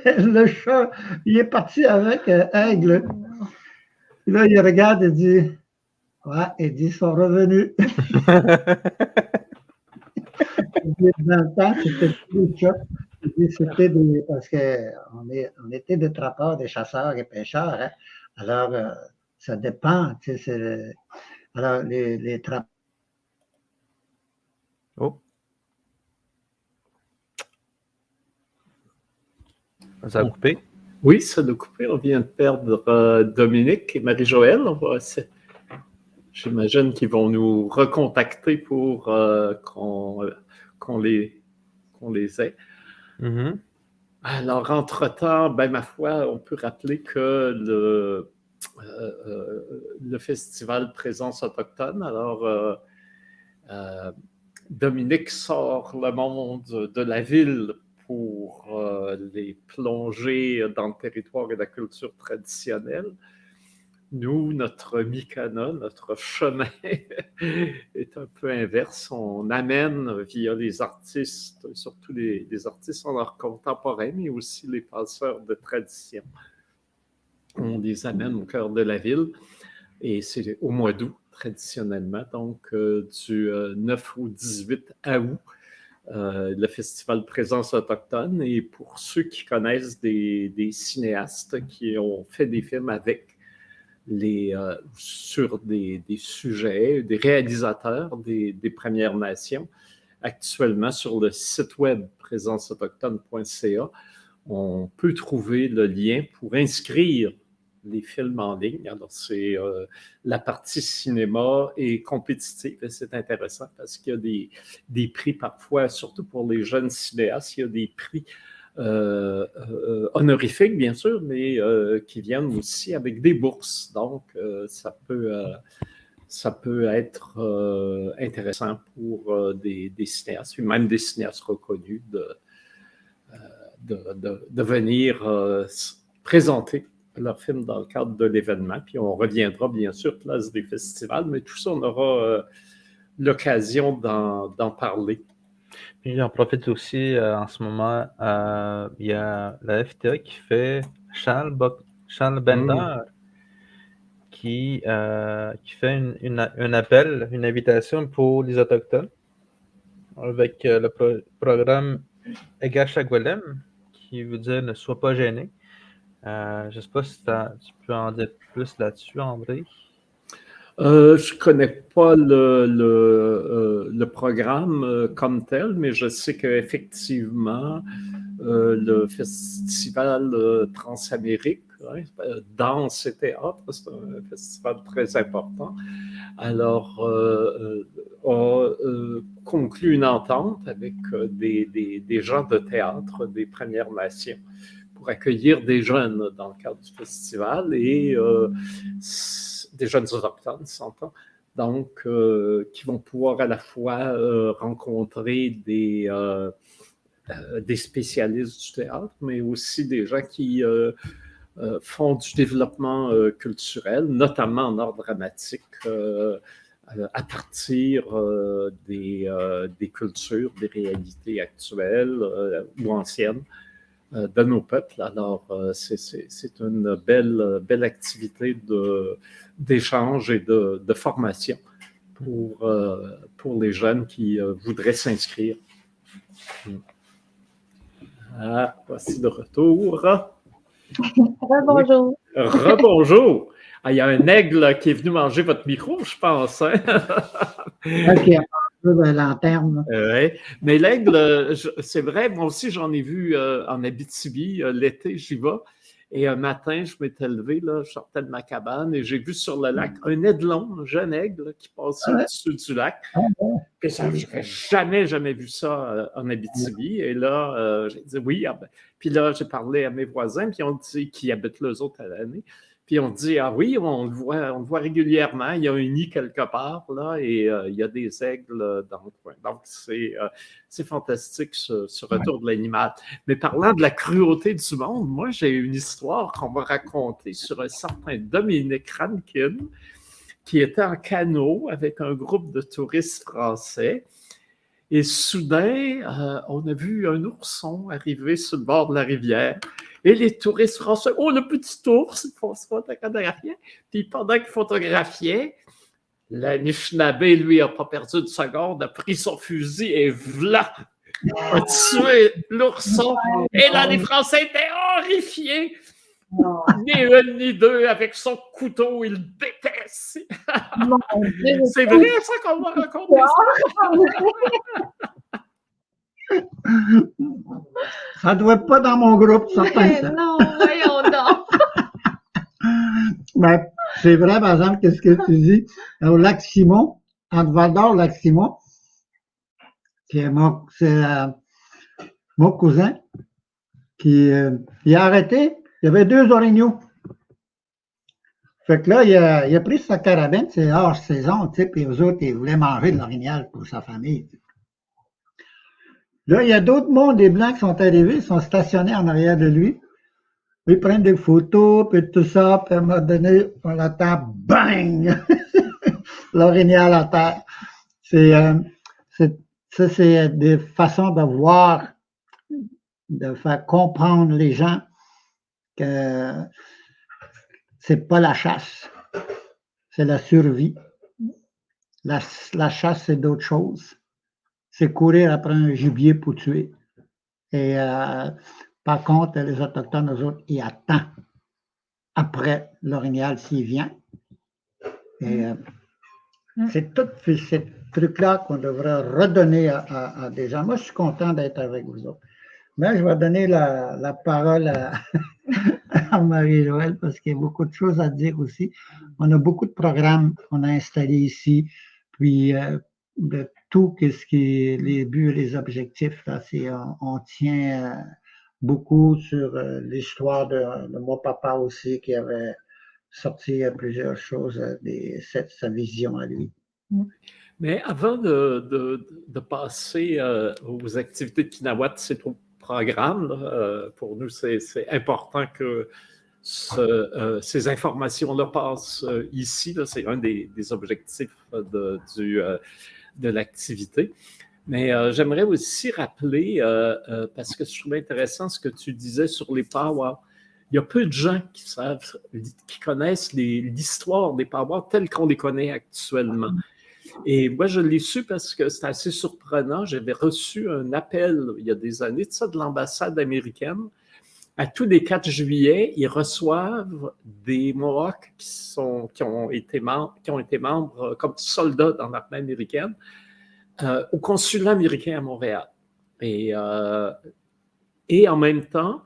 Le chat, il est parti avec un aigle. Puis là, il regarde et dit, ouais, il dit, ils sont revenus. Dans le temps, c'était des chats. C'était parce qu'on était des trappeurs, des chasseurs et pêcheurs. Hein. Alors, ça dépend. Tu sais, alors, les trappeurs. Oh. Ça a coupé? Oui, ça a coupé. On vient de perdre Dominique et Marie-Joëlle. J'imagine qu'ils vont nous recontacter pour qu'on les ait. Mm-hmm. Alors, entre-temps, ben, ma foi, on peut rappeler que le festival Présence autochtone, alors Dominique sort le monde de la ville pour les plonger dans le territoire et la culture traditionnelle. Nous, notre Mikana, notre chemin est un peu inverse. On amène via les artistes, surtout les artistes en art contemporain, mais aussi les passeurs de tradition. On les amène au cœur de la ville et c'est au mois d'août, traditionnellement, donc du 9 au 18 août. Le festival Présence autochtone, et pour ceux qui connaissent des cinéastes qui ont fait des films avec sur des sujets, des réalisateurs des Premières Nations, actuellement sur le site web présenceautochtone.ca, on peut trouver le lien pour inscrire les films en ligne. Alors, c'est la partie cinéma est compétitive et c'est intéressant parce qu'il y a des prix parfois, surtout pour les jeunes cinéastes, il y a des prix honorifiques, bien sûr, mais qui viennent aussi avec des bourses. Donc, ça peut être intéressant pour des cinéastes, et même des cinéastes reconnus de venir présenter leur film dans le cadre de l'événement. Puis on reviendra, bien sûr, place des festivals, mais tout ça, on aura l'occasion d'en parler. Puis j'en profite aussi en ce moment, il y a la FTA qui fait Charles Bender qui fait un appel, une invitation pour les Autochtones avec le programme Egashagwelem, qui veut dire ne sois pas gêné. Je ne sais pas si tu peux en dire plus là-dessus, André. Je ne connais pas le programme comme tel, mais je sais qu'effectivement, le festival Transamérique, danse et théâtre, c'est un festival très important. Alors, a conclu une entente avec des gens de théâtre des Premières Nations pour accueillir des jeunes dans le cadre du festival et des jeunes autochtones, s'entend, donc qui vont pouvoir à la fois rencontrer des spécialistes du théâtre, mais aussi des gens qui font du développement culturel, notamment en art dramatique, à partir des cultures, des réalités actuelles ou anciennes de nos peuples. Alors, c'est une belle activité d'échange et de formation pour les jeunes qui voudraient s'inscrire. Ah, voici de retour. Rebonjour. Oui. Rebonjour. Ah, il y a un aigle qui est venu manger votre micro, je pense. Hein? OK. peu de lanterne. Ouais. Mais l'aigle, c'est vrai, moi aussi j'en ai vu en Abitibi, l'été, j'y vais. Et un matin, je m'étais levé, là, je sortais de ma cabane et j'ai vu sur le lac un aiglon, un jeune aigle qui passait au-dessus du lac. Et ça, je n'avais jamais vu ça en Abitibi. Et là, j'ai dit oui. Ah ben. Puis là, j'ai parlé à mes voisins qui ont dit, qui habitent là autres à l'année. Puis on dit, ah oui, on le voit régulièrement. Il y a un nid quelque part, là, et il y a des aigles dans le coin. Donc, c'est fantastique, ce retour de l'animal. Mais parlant de la cruauté du monde, moi, j'ai une histoire qu'on m'a racontée sur un certain Dominique Rankin, qui était en canot avec un groupe de touristes français. Et soudain, on a vu un ourson arriver sur le bord de la rivière. Et les touristes français, oh, le petit ours, ils font se photographier. Puis pendant qu'ils photographiaient, l'Anishinaabe, lui, n'a pas perdu une seconde, a pris son fusil et v'là, a tué l'ourson. Et là, les Français étaient horrifiés. Ni une ni deux, avec son couteau, il déteste. C'est vrai, ça, qu'on m'a raconté. Ça ne doit être pas dans mon groupe, certainement. Non, voyons donc. Ben, c'est vrai, par exemple, qu'est-ce que tu dis? Au lac Simon, entre Val-d'Or, lac Simon, c'est mon cousin qui il a arrêté. Il y avait 2 orignaux. Fait que là, il a pris sa carabine, c'est hors saison, tu sais, puis eux autres, ils voulaient manger de l'orignal pour sa famille. Là, il y a d'autres mondes, des Blancs qui sont arrivés, ils sont stationnés en arrière de lui. Ils prennent des photos, puis tout ça, puis à un moment donné, on l'attend, bang! L'orignal à terre. C'est des façons de voir, de faire comprendre les gens que c'est pas la chasse, c'est la survie. La chasse, c'est d'autres choses. C'est courir après un gibier pour tuer. Et par contre, les Autochtones, eux autres, ils attendent après l'orignal s'il vient. Et c'est tous ces trucs-là qu'on devrait redonner à des gens. Moi, je suis content d'être avec vous autres. Mais je vais donner la parole à Marie-Joëlle parce qu'il y a beaucoup de choses à dire aussi. On a beaucoup de programmes qu'on a installés ici, puis de tout ce qui est les buts et les objectifs. Là, on tient beaucoup sur l'histoire de mon papa aussi qui avait sorti plusieurs choses de sa vision à lui. Mais avant de passer aux activités de Kinawat, c'est au programme. Là, pour nous, c'est important que ces informations-là passent ici. Là, c'est un des objectifs de l'activité. Mais j'aimerais aussi rappeler, parce que je trouvais intéressant ce que tu disais sur les powwows. Il y a peu de gens qui connaissent l'histoire des powwows telles qu'on les connaît actuellement. Et moi, je l'ai su parce que c'est assez surprenant. J'avais reçu un appel il y a des années de ça de l'ambassade américaine. À tous les 4 juillet, ils reçoivent des Mohawks qui ont été membres comme soldats dans l'armée américaine au consulat américain à Montréal. Et en même temps,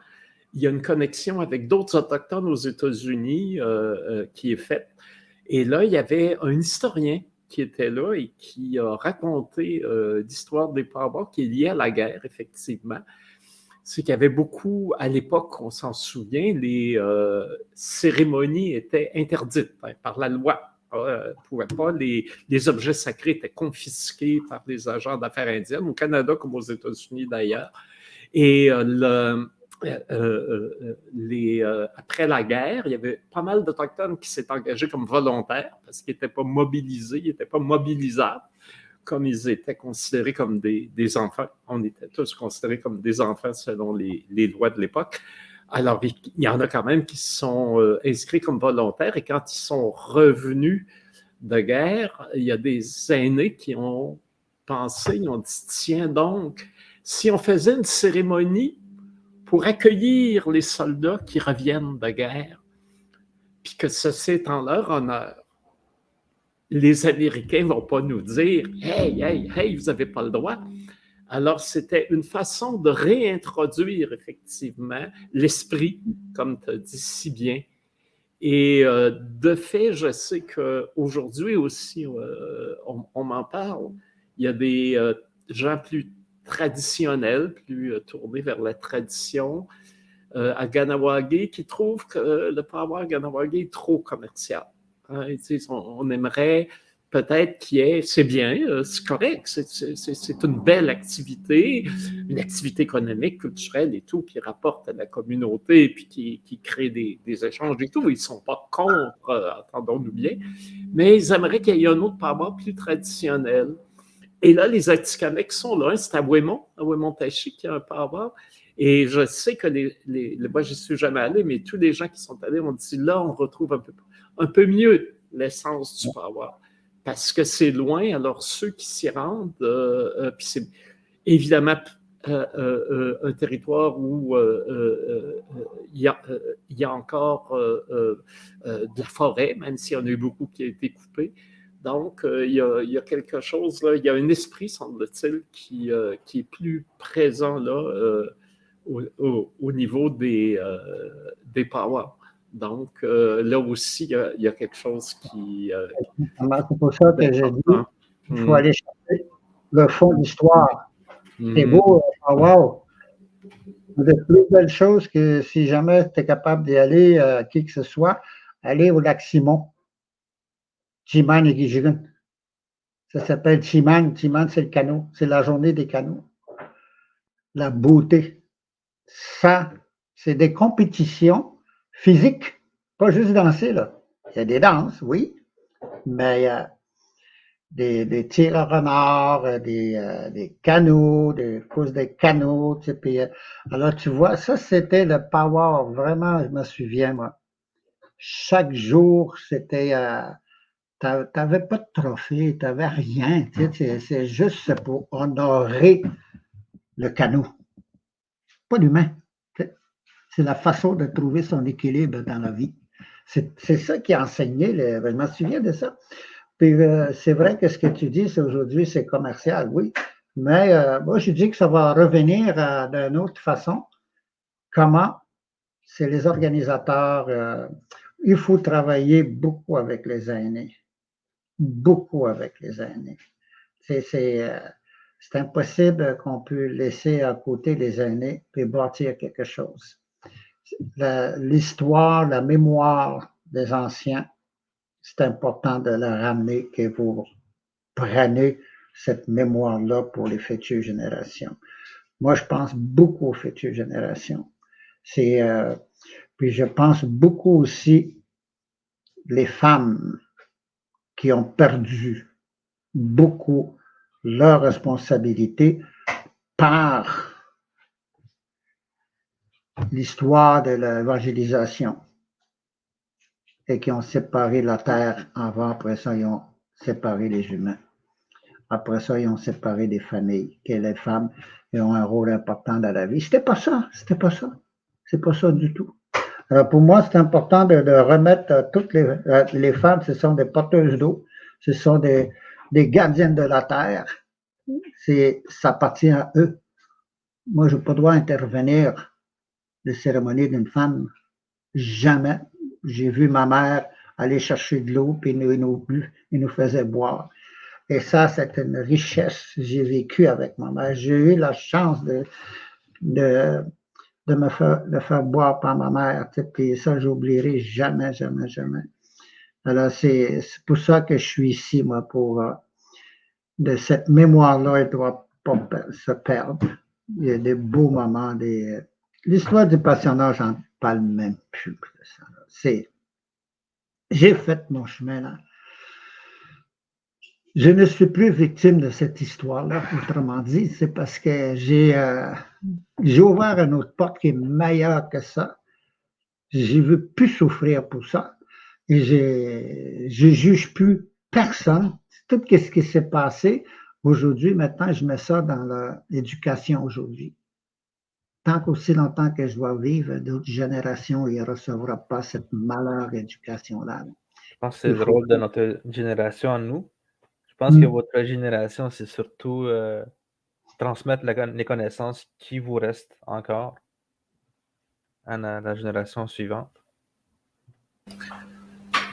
il y a une connexion avec d'autres Autochtones aux États-Unis qui est faite. Et là, il y avait un historien qui était là et qui a raconté l'histoire des powwows qui est liée à la guerre, effectivement. C'est qu'il y avait beaucoup, à l'époque, on s'en souvient, les cérémonies étaient interdites par la loi. Pouvaient pas, les objets sacrés étaient confisqués par les agents d'affaires indiennes, au Canada comme aux États-Unis d'ailleurs. Et après la guerre, il y avait pas mal d'Autochtones qui s'étaient engagés comme volontaires parce qu'ils n'étaient pas mobilisés, ils n'étaient pas mobilisables, comme ils étaient considérés comme des enfants. On était tous considérés comme des enfants selon les lois de l'époque. Alors, il y en a quand même qui se sont inscrits comme volontaires et quand ils sont revenus de guerre, il y a des aînés qui ont pensé, ils ont dit, tiens donc, si on faisait une cérémonie pour accueillir les soldats qui reviennent de guerre, puis que ceci est en leur honneur, les Américains ne vont pas nous dire « Hey, hey, hey, vous n'avez pas le droit ». Alors, c'était une façon de réintroduire effectivement l'esprit, comme tu as dit si bien. Et de fait, je sais qu'aujourd'hui aussi, on m'en parle. Il y a des gens plus traditionnels, plus tournés vers la tradition à Kahnawake qui trouvent que le power Kahnawake est trop commercial. Hein, on aimerait peut-être qu'il y ait, c'est bien, c'est correct, c'est une belle activité, une activité économique, culturelle et tout, qui rapporte à la communauté et puis qui crée des échanges et tout. Ils ne sont pas contre, entendons-nous bien, mais ils aimeraient qu'il y ait un autre power plus traditionnel. Et là, les Atikamekw sont là. C'est à Wemontachi, qui a un power. Et je sais que moi, je ne suis jamais allé, mais tous les gens qui sont allés ont dit là, on retrouve un peu mieux l'essence du power. Parce que c'est loin, alors ceux qui s'y rendent, puis c'est évidemment un territoire où il y a encore de la forêt, même s'il y en a eu beaucoup qui a été coupé. Donc, il y a quelque chose, là, il y a un esprit, semble-t-il, qui est plus présent là au niveau des powers. Donc, là aussi, il y a quelque chose qui... c'est pour ça que j'ai dit qu'il faut aller chercher le fond de l'histoire. C'est beau, wow! Une des plus belles choses que si jamais tu es capable d'y aller, qui que ce soit, aller au lac Simon. Chiman et Gijigan. Ça s'appelle Chiman. Chiman, c'est le canot. C'est la journée des canots. La beauté. Ça, c'est des compétitions physiques, pas juste danser, là. Il y a des danses, oui, mais il y a des tirs à renard, des canots, des courses de canots, tu sais, puis, alors tu vois, ça c'était le power, vraiment, je me souviens, moi. Chaque jour, c'était, t'avais pas de trophée, t'avais rien, tu sais, c'est juste pour honorer le canot. Pas l'humain. C'est la façon de trouver son équilibre dans la vie. C'est ça qui a enseigné, je me souviens de ça. Puis c'est vrai que ce que tu dis, c'est aujourd'hui, c'est commercial, oui. Mais moi, je dis que ça va revenir d'une autre façon. Comment? C'est les organisateurs. Il faut travailler beaucoup avec les aînés. Beaucoup avec les aînés. C'est impossible qu'on puisse laisser à côté les aînés et bâtir quelque chose. L'histoire, la mémoire des anciens, c'est important de la ramener, que vous prenez cette mémoire-là pour les futures générations. Moi, je pense beaucoup aux futures générations. Puis je pense beaucoup aussi les femmes qui ont perdu beaucoup leur responsabilité par l'histoire de l'évangélisation et qui ont séparé la terre avant, après ça, ils ont séparé les humains. Après ça, ils ont séparé des familles, que les femmes ont un rôle important dans la vie. C'était pas ça. C'est pas ça du tout. Alors pour moi, c'est important de remettre toutes les femmes, ce sont des porteuses d'eau, ce sont des gardiennes de la terre. Ça appartient à eux. Moi, je n'ai pas droit d'intervenir les cérémonies d'une femme. Jamais. J'ai vu ma mère aller chercher de l'eau, puis il nous faisait boire. Et ça, c'est une richesse. J'ai vécu avec ma mère. J'ai eu la chance de me faire boire par ma mère. Puis ça, j'oublierai jamais, jamais, jamais. Alors, c'est pour ça que je suis ici, moi, de cette mémoire-là, elle ne doit pas se perdre. Il y a des beaux moments. L'histoire du passionnage, j'en parle même plus. J'ai fait mon chemin là. Je ne suis plus victime de cette histoire-là, autrement dit, c'est parce que j'ai ouvert une autre porte qui est meilleure que ça. Je ne veux plus souffrir pour ça. Et je ne juge plus personne. Tout ce qui s'est passé aujourd'hui, maintenant, je mets ça dans l'éducation aujourd'hui. Tant qu'aussi longtemps que je dois vivre, d'autres générations, ils ne recevront pas cette malheur éducation-là. pense que c'est le rôle de notre génération à nous. Je pense que votre génération, c'est surtout transmettre les connaissances qui vous restent encore à la génération suivante.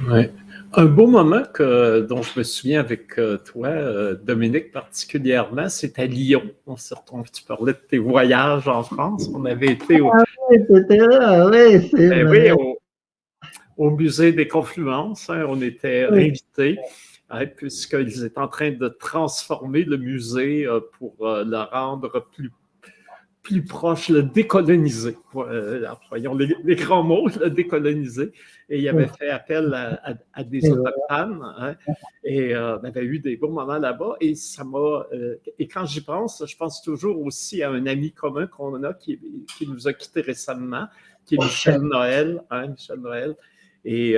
Ouais. Un beau moment dont je me souviens avec toi, Dominique, particulièrement, c'est à Lyon. On s'est retrouvés, tu parlais de tes voyages en France. On avait été au musée des Confluences. Hein, on était invités, hein, puisqu'ils étaient en train de transformer le musée pour le rendre plus proche, le décoloniser. Voyons les grands mots, le décoloniser. Et il avait fait appel à des autochtones. Hein, et on avait eu des beaux moments là-bas. Et ça m'a. Et quand j'y pense, je pense toujours aussi à un ami commun qu'on a qui nous a quittés récemment, qui est Michel Noël. Hein, Michel Noël. Et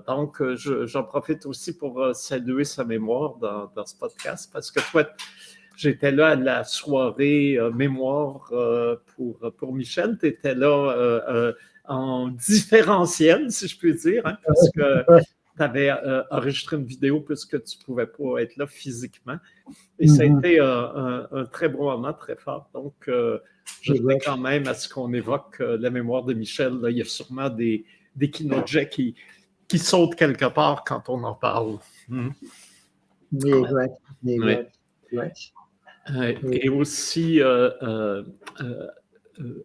donc, j'en profite aussi pour saluer sa mémoire dans ce podcast, parce que toi, j'étais là à la soirée mémoire pour Michel. Tu étais là en différentiel, si je puis dire, hein, parce que tu avais enregistré une vidéo puisque tu ne pouvais pas être là physiquement. Et ça a été un très bon moment, très fort. Donc, je tenais quand même à ce qu'on évoque la mémoire de Michel. Là, il y a sûrement des Kinojets qui sautent quelque part quand on en parle. Et aussi,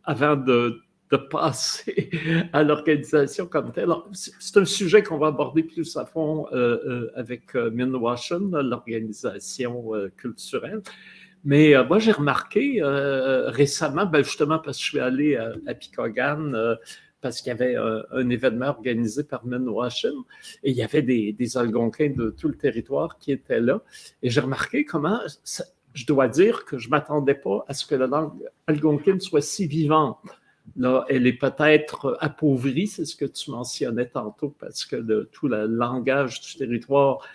avant de passer à l'organisation comme telle, c'est un sujet qu'on va aborder plus à fond avec Minwashen, l'organisation culturelle. Mais moi, j'ai remarqué récemment, justement parce que je suis allé à Picogan, parce qu'il y avait un événement organisé par Minwashen, et il y avait des Algonquins de tout le territoire qui étaient là. Et j'ai remarqué comment, je dois dire que je ne m'attendais pas à ce que la langue algonquine soit si vivante. Là, elle est peut-être appauvrie, c'est ce que tu mentionnais tantôt, parce que tout le langage du territoire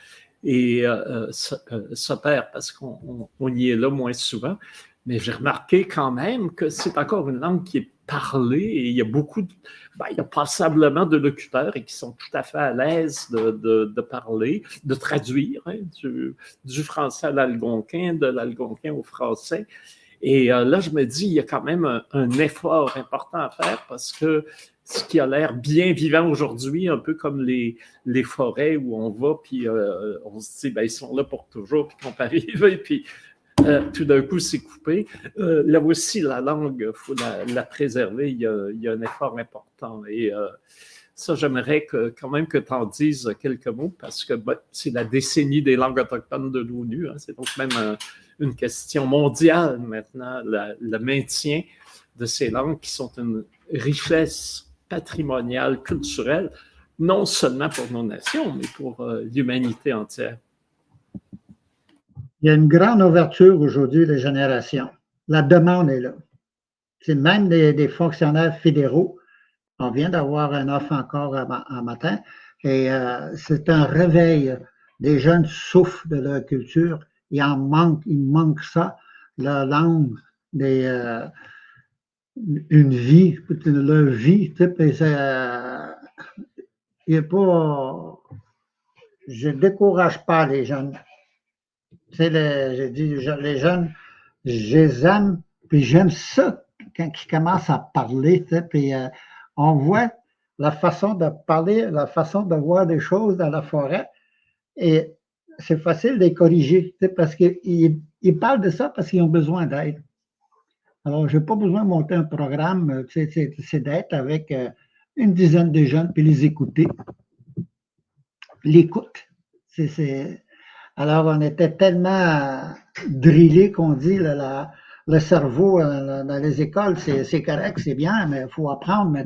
s'opère parce qu'on y est là moins souvent. Mais j'ai remarqué quand même que c'est encore une langue qui est parlée et il y a il y a passablement de locuteurs et qui sont tout à fait à l'aise de parler, de traduire hein, du français à l'algonquin, de l'algonquin au français. Et là, je me dis, il y a quand même un effort important à faire parce que ce qui a l'air bien vivant aujourd'hui, un peu comme les forêts où on va, puis on se dit, ils sont là pour toujours, puis qu'on peut arriver, puis tout d'un coup, c'est coupé. Là aussi, la langue, il faut la préserver, il y a un effort important. Et ça, j'aimerais quand même que tu en dises quelques mots, parce que c'est la décennie des langues autochtones de l'ONU, hein, c'est donc même une question mondiale maintenant, le maintien de ces langues qui sont une richesse patrimoniale, culturelle, non seulement pour nos nations, mais pour l'humanité entière. Il y a une grande ouverture aujourd'hui des générations. La demande est là. C'est même des fonctionnaires fédéraux. On vient d'avoir un offre encore un matin et c'est un réveil. Des jeunes souffrent de leur culture. Il manque ça, la langue, une vie, leur vie. Je ne décourage pas les jeunes. J'ai dit, les jeunes, je les aime, puis j'aime ça quand ils commencent à parler, puis on voit la façon de parler, la façon de voir des choses dans la forêt, et c'est facile de les corriger, parce qu'ils parlent de ça parce qu'ils ont besoin d'aide. Alors, je n'ai pas besoin de monter un programme, c'est d'être avec une dizaine de jeunes, puis les écouter. L'écoute, alors, on était tellement drillés qu'on dit le cerveau dans les écoles, c'est correct, c'est bien, mais il faut apprendre, mais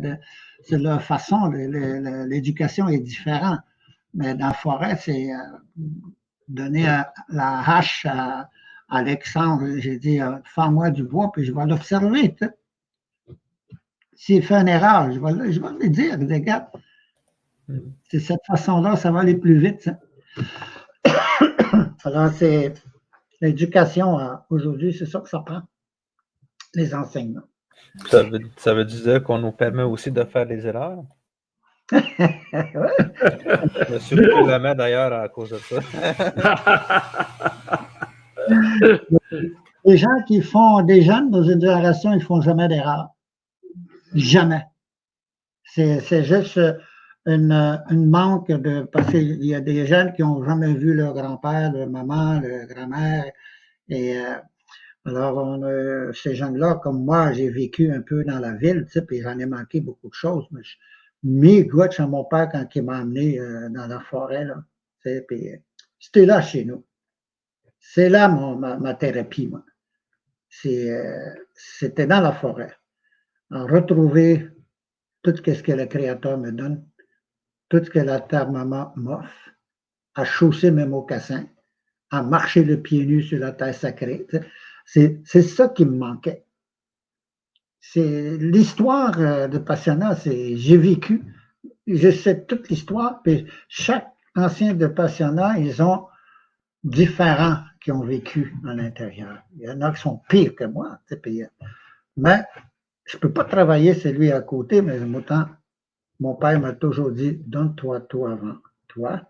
c'est leur façon, l'éducation est différente. Mais dans la forêt, c'est donner la hache à Alexandre, j'ai dit, fends-moi du bois, puis je vais l'observer. S'il fait une erreur, je vais lui dire, regarde, c'est cette façon-là, ça va aller plus vite. Alors, c'est l'éducation aujourd'hui, c'est ça que ça prend, les enseignements. Ça veut dire qu'on nous permet aussi de faire des erreurs? Je me suis brûlé la main d'ailleurs à cause de ça. Les gens qui font, des jeunes dans une génération, ils font jamais d'erreur. Jamais. C'est juste une manque de, parce qu'il y a des jeunes qui n'ont jamais vu leur grand-père, leur maman, leur grand-mère. Et alors, ces jeunes-là, comme moi, j'ai vécu un peu dans la ville, tu sais, puis j'en ai manqué beaucoup de choses. Mais mes gouttes à mon père quand il m'a amené dans la forêt, là, tu sais, puis c'était là chez nous. C'est là ma thérapie, moi. C'était dans la forêt. À retrouver tout ce que le Créateur me donne, tout ce que la terre maman m'offre, à chausser mes mocassins, à marcher le pied nu sur la terre sacrée. C'est ça qui me manquait. C'est l'histoire de Passionnat, j'ai vécu, je sais toute l'histoire, puis chaque ancien de Passionnat, ils ont différents qui ont vécu à l'intérieur. Il y en a qui sont pires que moi, mais je ne peux pas travailler celui à côté, mais autant, mon père m'a toujours dit, donne-toi toi avant toi,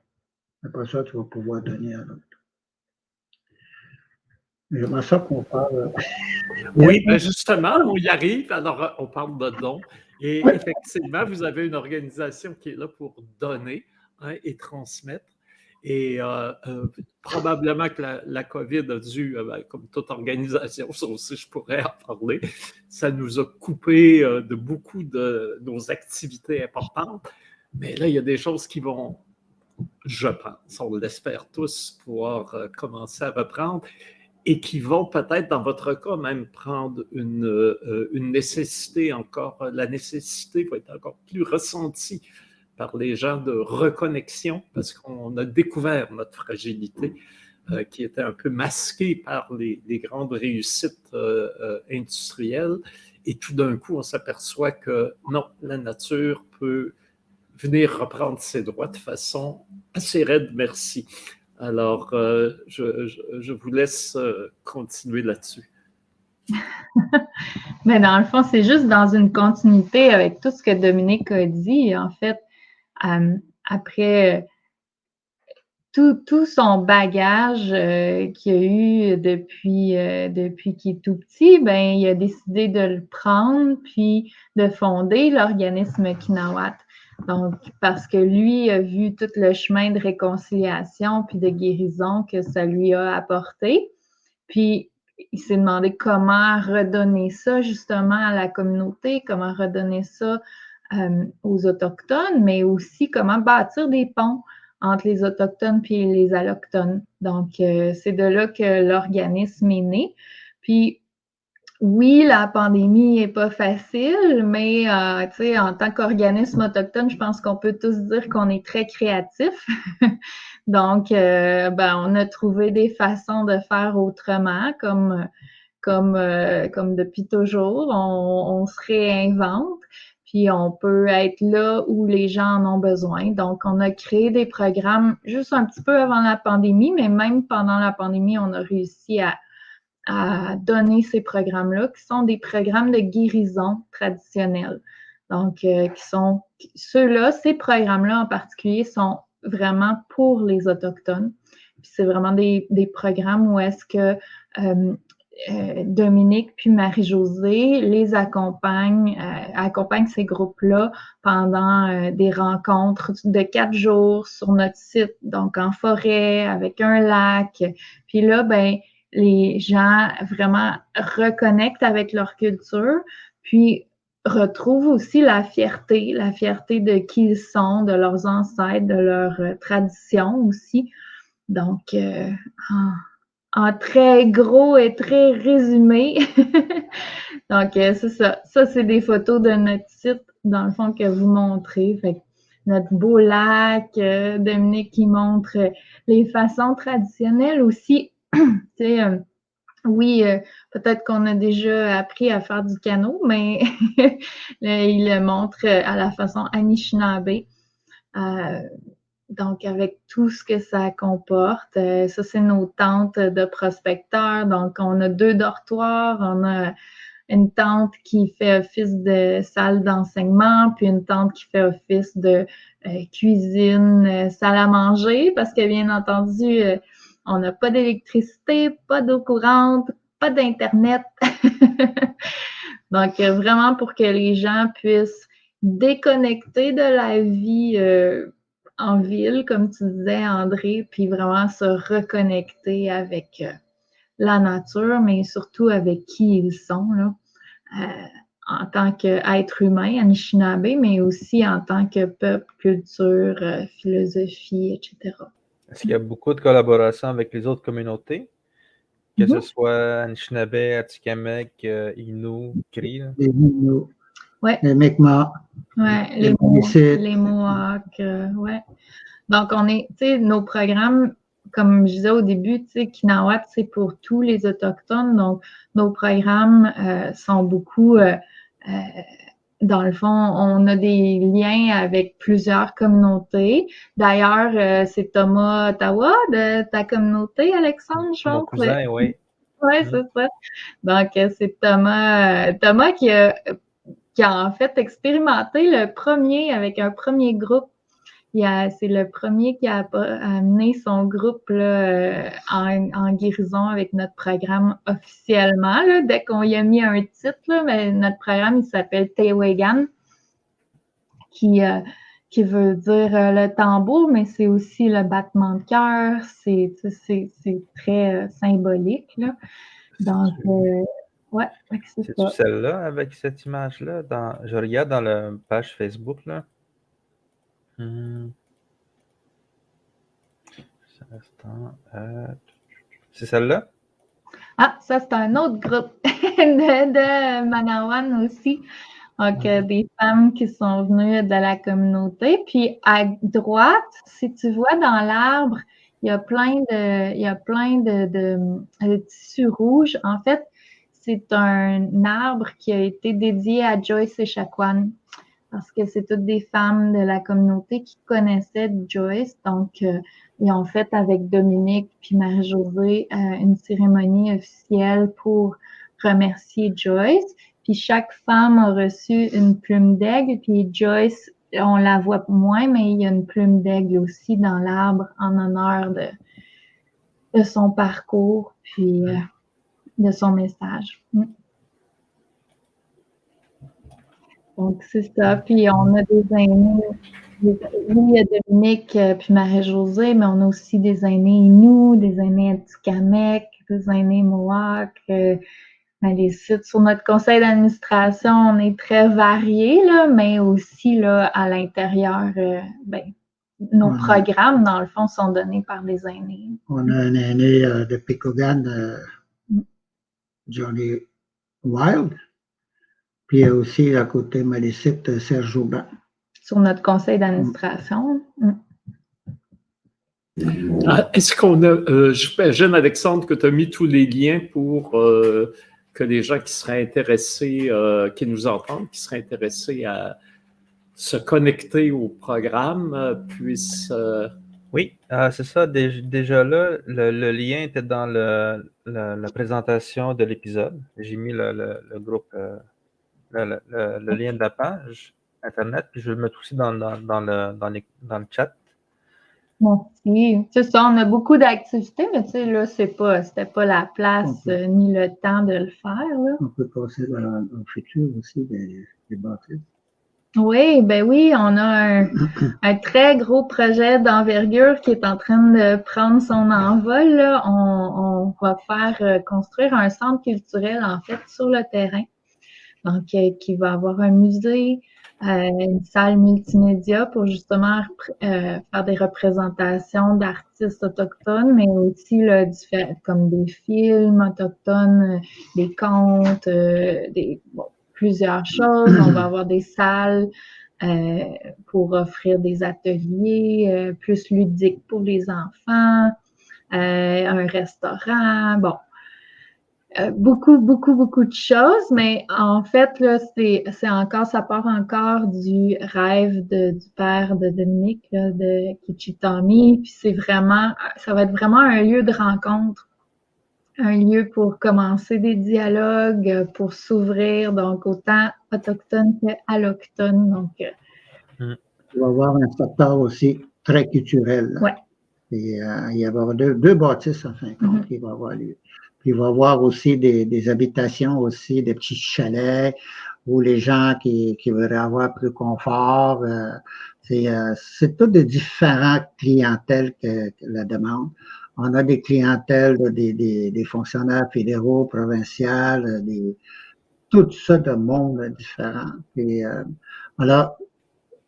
après ça, tu vas pouvoir donner à l'autre. J'aimerais ça qu'on parle. Oui, ben justement, on y arrive. Alors, on parle de dons. Et effectivement, vous avez une organisation qui est là pour donner, hein, et transmettre. Et probablement que la COVID a dû, comme toute organisation, ça aussi je pourrais en parler, ça nous a coupé de beaucoup de nos activités importantes. Mais là, il y a des choses qui vont, je pense, on l'espère tous, pouvoir commencer à reprendre et qui vont peut-être, dans votre cas, même prendre une nécessité encore, la nécessité va être encore plus ressentie par les gens de reconnexion, parce qu'on a découvert notre fragilité qui était un peu masquée par les grandes réussites industrielles. Et tout d'un coup, on s'aperçoit que non, la nature peut venir reprendre ses droits de façon assez raide, merci. Alors, je vous laisse continuer là-dessus. Mais dans le fond, c'est juste dans une continuité avec tout ce que Dominique a dit. En fait, après tout son bagage qu'il a eu depuis qu'il est tout petit, ben il a décidé de le prendre puis de fonder l'organisme Kinawat. Donc, parce que lui a vu tout le chemin de réconciliation puis de guérison que ça lui a apporté. Puis, il s'est demandé comment redonner ça justement à la communauté, comment redonner ça aux Autochtones, mais aussi comment bâtir des ponts entre les Autochtones puis les Allochtones. Donc, c'est de là que l'organisme est né. Puis, oui, la pandémie n'est pas facile, mais tu sais, en tant qu'organisme autochtone, je pense qu'on peut tous dire qu'on est très créatif. Donc, ben, on a trouvé des façons de faire autrement, comme depuis toujours. On se réinvente, puis on peut être là où les gens en ont besoin. Donc, on a créé des programmes juste un petit peu avant la pandémie, mais même pendant la pandémie, on a réussi à donner ces programmes-là, qui sont des programmes de guérison traditionnels. Donc, qui sont ceux-là, ces programmes-là en particulier, sont vraiment pour les Autochtones. Puis c'est vraiment des programmes où est-ce que Dominique puis Marie-Josée les accompagnent ces groupes-là pendant des rencontres de 4 jours sur notre site, donc en forêt, avec un lac. Puis là, ben les gens vraiment reconnectent avec leur culture, puis retrouvent aussi la fierté de qui ils sont, de leurs ancêtres, de leurs traditions aussi. Donc, en très gros et très résumé. Donc, c'est ça. Ça, c'est des photos de notre site, dans le fond, que vous montrez. Fait que notre beau lac, Dominique qui montre les façons traditionnelles aussi. Oui, peut-être qu'on a déjà appris à faire du canot, mais il le montre à la façon Anishinaabe. Donc, avec tout ce que ça comporte. Ça, c'est nos tentes de prospecteurs. Donc, on a 2 dortoirs, on a une tante qui fait office de salle d'enseignement, puis une tante qui fait office de cuisine, salle à manger, parce que bien entendu, on n'a pas d'électricité, pas d'eau courante, pas d'Internet. Donc, vraiment pour que les gens puissent déconnecter de la vie en ville, comme tu disais, André, puis vraiment se reconnecter avec la nature, mais surtout avec qui ils sont, là, en tant qu'être humain, Anishinaabe, mais aussi en tant que peuple, culture, philosophie, etc. Est-ce qu'il y a beaucoup de collaboration avec les autres communautés, que ce soit Anishinaabe, Atikamekw, Innu, Cri? Les Inuits, Ouais. les Mi'kmaq, Ouais, les Malécites. les Mohawks, ouais. Donc, on est, tu sais, nos programmes, comme je disais au début, tu sais, Kinaawat, c'est pour tous les Autochtones. Donc, nos programmes sont beaucoup, dans le fond, on a des liens avec plusieurs communautés. D'ailleurs, c'est Thomas Ottawa de ta communauté, Alexandre, je Mon pense. cousin, oui. Oui, c'est ça. Donc, c'est Thomas qui a en fait expérimenté le premier avec un premier groupe. C'est le premier qui a amené son groupe là, en guérison avec notre programme officiellement. Là, dès qu'on y a mis un titre, là, mais notre programme, il s'appelle Tewegan, qui veut dire le tambour, mais c'est aussi le battement de cœur. C'est très symbolique. Là. Donc, ouais, c'est C'est-tu ça. celle-là avec cette image-là? Je regarde dans la page Facebook, là. C'est celle-là? Ah, ça, c'est un autre groupe de Manawan aussi. Donc, des femmes qui sont venues de la communauté. Puis, à droite, si tu vois dans l'arbre, il y a plein de tissus rouges. En fait, c'est un arbre qui a été dédié à Joyce Echaquan parce que c'est toutes des femmes de la communauté qui connaissaient Joyce. Donc, ils ont fait avec Dominique puis Marie-Josée une cérémonie officielle pour remercier Joyce. Puis chaque femme a reçu une plume d'aigle. Puis Joyce, on la voit moins, mais il y a une plume d'aigle aussi dans l'arbre en honneur de son parcours puis de son message. Donc, c'est ça. Puis, on a des aînés. Oui, il y a Dominique puis Marie-Josée, mais on a aussi des aînés Innu, des aînés Atikamekw, des aînés Mohawks, Malécites. Sur notre conseil d'administration, on est très variés, là, mais aussi là, à l'intérieur, nos programmes, dans le fond, sont donnés par des aînés. On a un aîné de Picogan, Johnny Wild. Puis il y a aussi à côté Malécite, Serge Aubin. Sur notre conseil d'administration. Est-ce qu'on a, j'imagine, Alexandre, que tu as mis tous les liens pour que les gens qui seraient intéressés, qui nous entendent, qui seraient intéressés à se connecter au programme, puissent... Oui, c'est ça. Déjà là, le lien était dans la présentation de l'épisode. J'ai mis le groupe, le lien de la page Internet, puis je vais le mettre aussi dans le chat. Merci. C'est ça, on a beaucoup d'activités, mais tu sais, là, c'était pas la place ni le temps de le faire. Là. On peut passer dans le futur aussi des bâtisses. Oui, ben oui, on a un très gros projet d'envergure qui est en train de prendre son envol. Là. On va faire construire un centre culturel, en fait, sur le terrain. Donc, qui va avoir un musée, une salle multimédia pour justement faire des représentations d'artistes autochtones, mais aussi là, comme des films autochtones, des contes, plusieurs choses. On va avoir des salles pour offrir des ateliers plus ludiques pour les enfants, un restaurant, bon. Beaucoup de choses, mais en fait, là, ça part encore du rêve du père de Dominique, là, de Kichitami, puis ça va être vraiment un lieu de rencontre un lieu pour commencer des dialogues, pour s'ouvrir, donc autant autochtones qu'allochtones. Donc, il va y avoir un secteur aussi très culturel. Là. ouais. Et, il y avoir deux bâtisses, en fin de compte, qui vont avoir lieu. Puis il va y avoir aussi des habitations, aussi des petits chalets où les gens qui voudraient avoir plus confort. C'est toutes des différentes clientèles que la demande. On a des clientèles, des fonctionnaires fédéraux, provinciaux, tout ça de monde différent. Et, alors,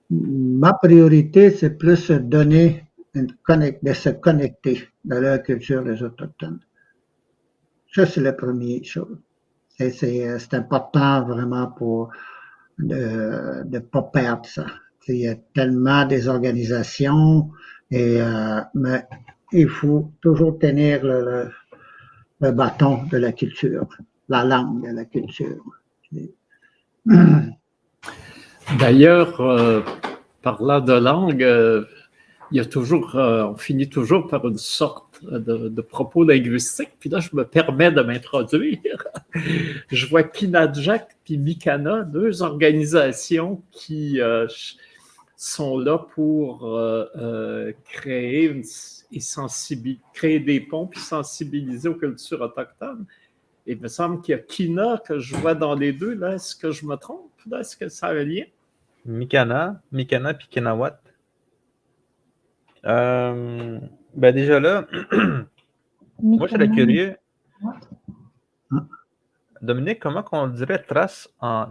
ma priorité, c'est plus de se connecter dans leur culture des Autochtones. Ça, c'est la première chose. C'est important vraiment pour de ne pas perdre ça. Il y a tellement des organisations, mais il faut toujours tenir le bâton de la culture, la langue de la culture. D'ailleurs, parlant de langue, il y a toujours, on finit toujours par une sorte de propos linguistique. Puis là, je me permets de m'introduire. Je vois Kinadjak et Mikana, deux organisations qui sont là pour créer créer des ponts puis sensibiliser aux cultures autochtones. Et il me semble qu'il y a Kina que je vois dans les deux. Là, est-ce que je me trompe? Là, est-ce que ça a un lien? Mikana puis Kinawat. Ben déjà là, moi, je serais curieux. Dominique, comment on dirait les traces en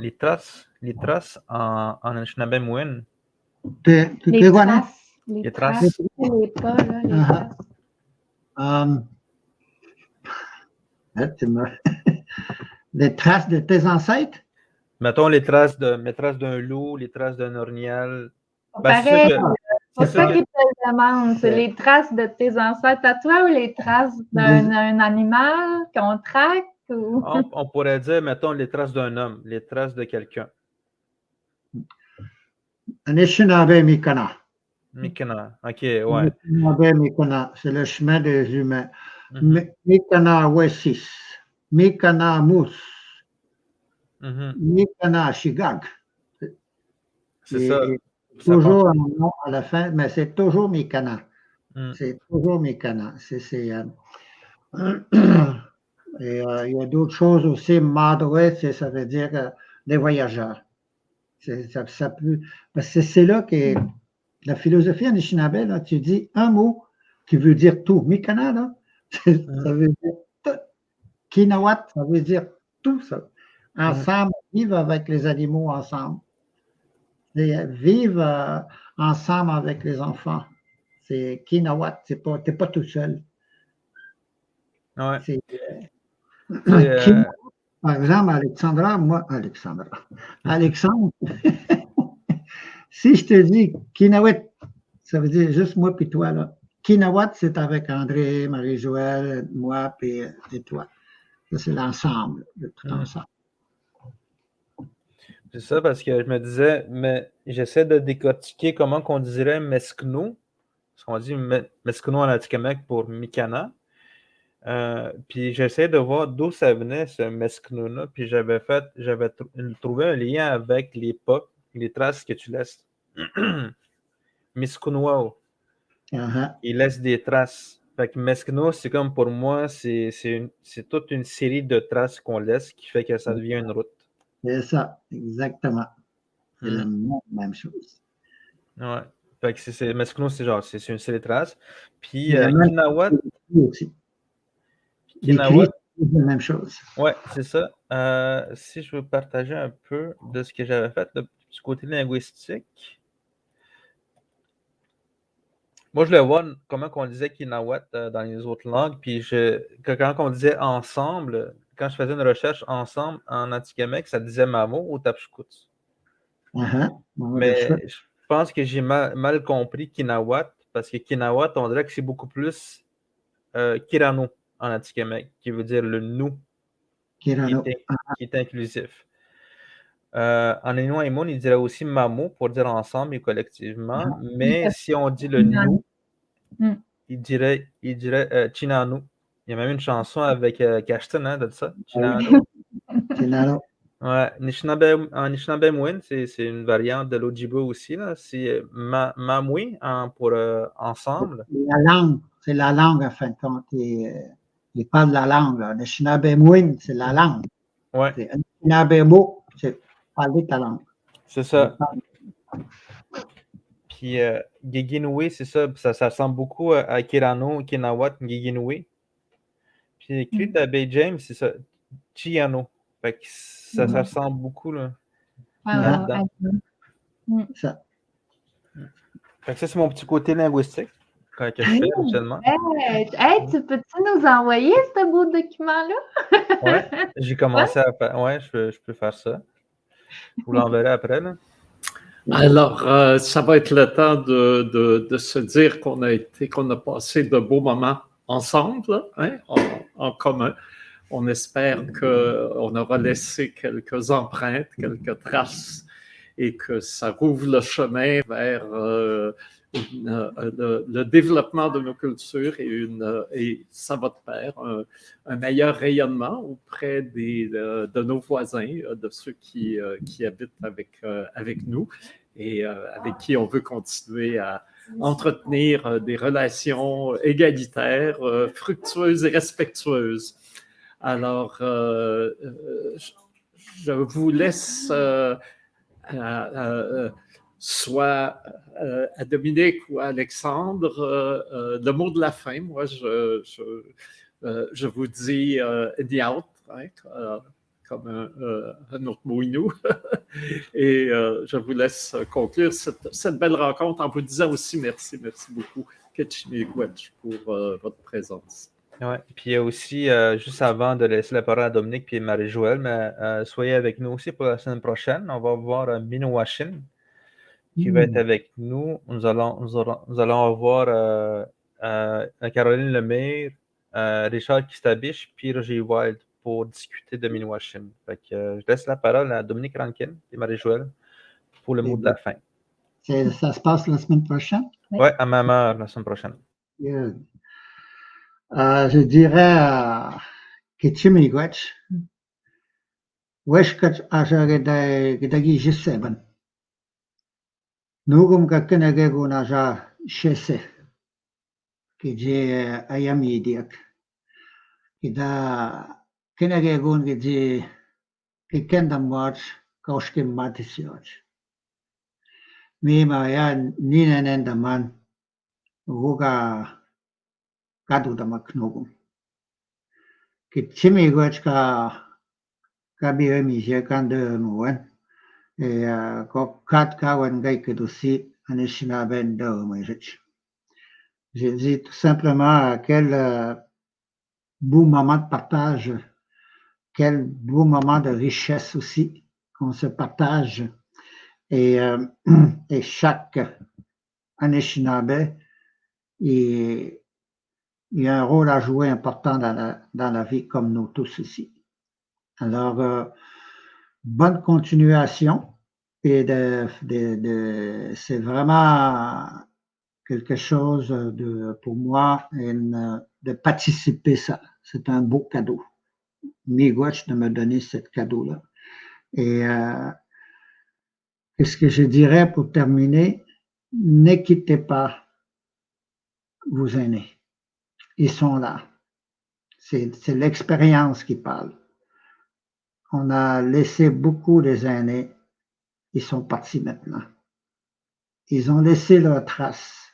Anishinaabe-Mouin? Les traces. Les traces. Les pas, là, les traces. Les traces de tes ancêtres? Mettons les traces d'un loup, les traces d'un orignal. Ben, pareil, c'est ça qui te demande. C'est les traces de tes ancêtres à toi ou les traces d'un animal qu'on traque? Ou... On pourrait dire, mettons, les traces d'un homme, les traces de quelqu'un. Anishinaabe Mikana. Mikana, ok, ouais. Anishinaabe Mikana, c'est le chemin des humains. Mikana Wesis, Mikana Mous, Mikana Shigag. C'est ça. Toujours un nom à la fin, mais c'est toujours Mikana. C'est toujours Mikana. Et il y a d'autres choses aussi. Madouet, ça veut dire les voyageurs. Parce que c'est là que la philosophie Anishinaabe, là, tu dis un mot qui veut dire tout. Mikana, là, ça veut dire tout. Kinawat, ça veut dire tout ça. Ensemble, vivre avec les animaux ensemble. Vivre ensemble avec les enfants. C'est Kinawat, t'es pas tout seul. Ouais. Par exemple, Alexandre, si je te dis Kinawat, ça veut dire juste moi puis toi, là. Kinawat, c'est avec André, Marie-Joëlle, moi et toi. Ça, c'est l'ensemble, de tout ensemble. C'est ça, parce que je me disais, mais j'essaie de décortiquer comment qu'on dirait Meskno, parce qu'on dit Meskno en Atikamekw pour Mikana. Puis j'essaie de voir d'où ça venait, ce Meskno-là, puis j'avais trouvé un lien avec les pas, les traces que tu laisses. Miskunwao. Il laisse des traces. Fait que Meskno, c'est comme pour moi, c'est toute une série de traces qu'on laisse qui fait que ça devient une route. C'est ça, exactement. C'est la même chose. Ouais. Fait que Meskno, c'est une série de traces. Puis Kinawat. Aussi. Kinawat. C'est la même chose. Ouais, c'est ça. Si je veux partager un peu de ce que j'avais fait du côté linguistique. Moi, je voulais voir comment on disait Kinawat dans les autres langues. Puis quand on disait ensemble, quand je faisais une recherche ensemble en Atikamekw, ça disait Mamo ou Tapshkuts. Mais je pense que j'ai mal compris Kinawat, parce que Kinawat, on dirait que c'est beaucoup plus Kirano en Atikamekw, qui veut dire le nous, qui est inclusif. En Inouï-Moon, il dirait aussi Mamo pour dire ensemble et collectivement, mais si on dit le nous, il dirait Chinanu. Il y a même une chanson avec Kashtin, hein, de ça. Chinano. Chinano. Ouais, en Anishinaabe c'est une variante de l'Ojibwe aussi, là. C'est Mamui pour ensemble. C'est la langue, en fin de compte. Il parle de la langue. Anishinaabe, c'est la langue. Ouais. Anishinaabe, c'est parler ta langue. C'est ça. Puis Giginui, c'est ça. Ça ressemble beaucoup à Kirano, Kinawat, Giginui. Puis écrit d'Abbé James, c'est ça. Chiano. Fait que ça ressemble beaucoup, là. Là-dedans. Ça. Fait que ça, c'est mon petit côté linguistique que je fais habituellement. Hey, tu peux-tu nous envoyer ce beau document-là? Ouais, j'ai commencé à faire. Ouais, je peux faire ça. Je vous l'enverrai après, là. Alors, ça va être le temps de se dire qu'on a passé de beaux moments ensemble, hein, en commun. On espère qu'on aura laissé quelques empreintes, quelques traces, et que ça rouvre le chemin vers le développement de nos cultures et ça va de pair, un meilleur rayonnement auprès de nos voisins, de ceux qui habitent avec nous et avec qui on veut continuer à entretenir des relations égalitaires, fructueuses et respectueuses. Alors, je vous laisse soit à Dominique ou à Alexandre le mot de la fin. Moi, je vous dis Niaut, hein, comme un autre mot inou. Et je vous laisse conclure cette belle rencontre en vous disant aussi merci beaucoup, Ketchimiigwech, pour votre présence. Ouais. Puis il y a aussi, juste avant de laisser la parole à Dominique et Marie-Joëlle, mais soyez avec nous aussi pour la semaine prochaine. On va voir Minowashin qui va être avec nous. Nous allons avoir Caroline Lemire, Richard Kistabiche, puis Roger Wild pour discuter de Minowashin. Fait que je laisse la parole à Dominique Rankin et Marie-Joëlle pour le mot de la fin. Ça se passe la semaine prochaine? Oui, à même heure la semaine prochaine. Good. Je dirais Ketchimiigwech. Weshkach Ashagedagi G7. Nugum Kakenagego Naja Shese. Kije Ayami Diak. Kida Kenagegun Giji Kikendam Watch Kaushkim Matisioj. Mima ya Ninanendaman Ruga Kadudamak Nugum. Ketchimiigwech Kabiremi Jekande Muen. Et quatre kawan gaïkedosi Anishinaabe Mejich. Je dis tout simplement quel beau moment de partage, quel beau moment de richesse aussi qu'on se partage. Et chaque Anishinaabe, il y a un rôle à jouer important dans la vie comme nous tous ici. Alors, bonne continuation. Et c'est vraiment quelque chose pour moi de participer ça. C'est un beau cadeau. Miigwech de me donner ce cadeau-là. Et qu'est-ce que je dirais pour terminer? Ne quittez pas vos aînés. Ils sont là. C'est l'expérience qui parle. On a laissé beaucoup des aînés. Ils sont partis maintenant. Ils ont laissé leurs traces.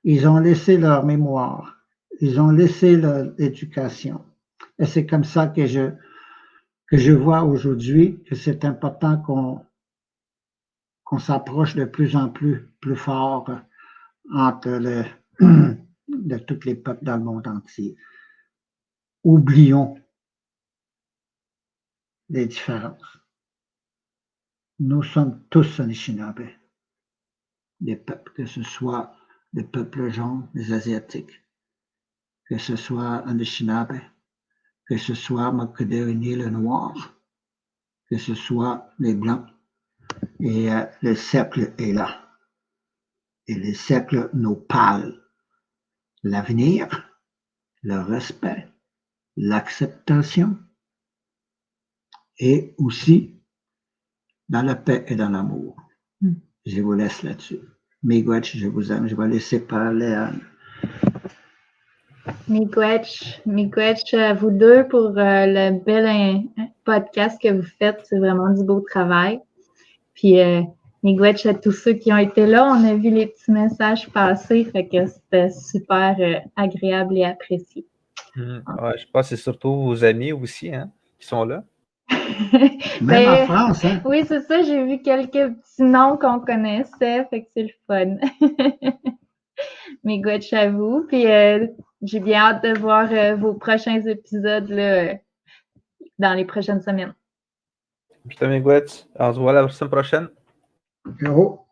Ils ont laissé leur mémoire. Ils ont laissé leur éducation. Et c'est comme ça que je vois aujourd'hui que c'est important qu'on s'approche de plus en plus fort entre de tous les peuples dans le monde entier. Oublions les différences. Nous sommes tous Anishinaabe, des peuples, que ce soit des peuples jaunes, des Asiatiques, que ce soit Anishinaabe, que ce soit Makedérini le Noir, que ce soit les Blancs. Et le cercle est là. Et le cercle nous parle. L'avenir, le respect, l'acceptation et aussi dans la paix et dans l'amour. Je vous laisse là-dessus. Miigwech, je vous aime. Je vais laisser parler Anne. Miigwech à vous deux pour le bel podcast que vous faites. C'est vraiment du beau travail. Puis, miigwech à tous ceux qui ont été là. On a vu les petits messages passer, fait que c'était super agréable et apprécié. Ouais, je pense que c'est surtout vos amis aussi hein, qui sont là. Même en France, hein? Oui, c'est ça. J'ai vu quelques petits noms qu'on connaissait, fait que c'est le fun. Miigwech à vous. Puis, j'ai bien hâte de voir vos prochains épisodes là, dans les prochaines semaines. Putain, Miigwech, on se voit la semaine prochaine. Héros.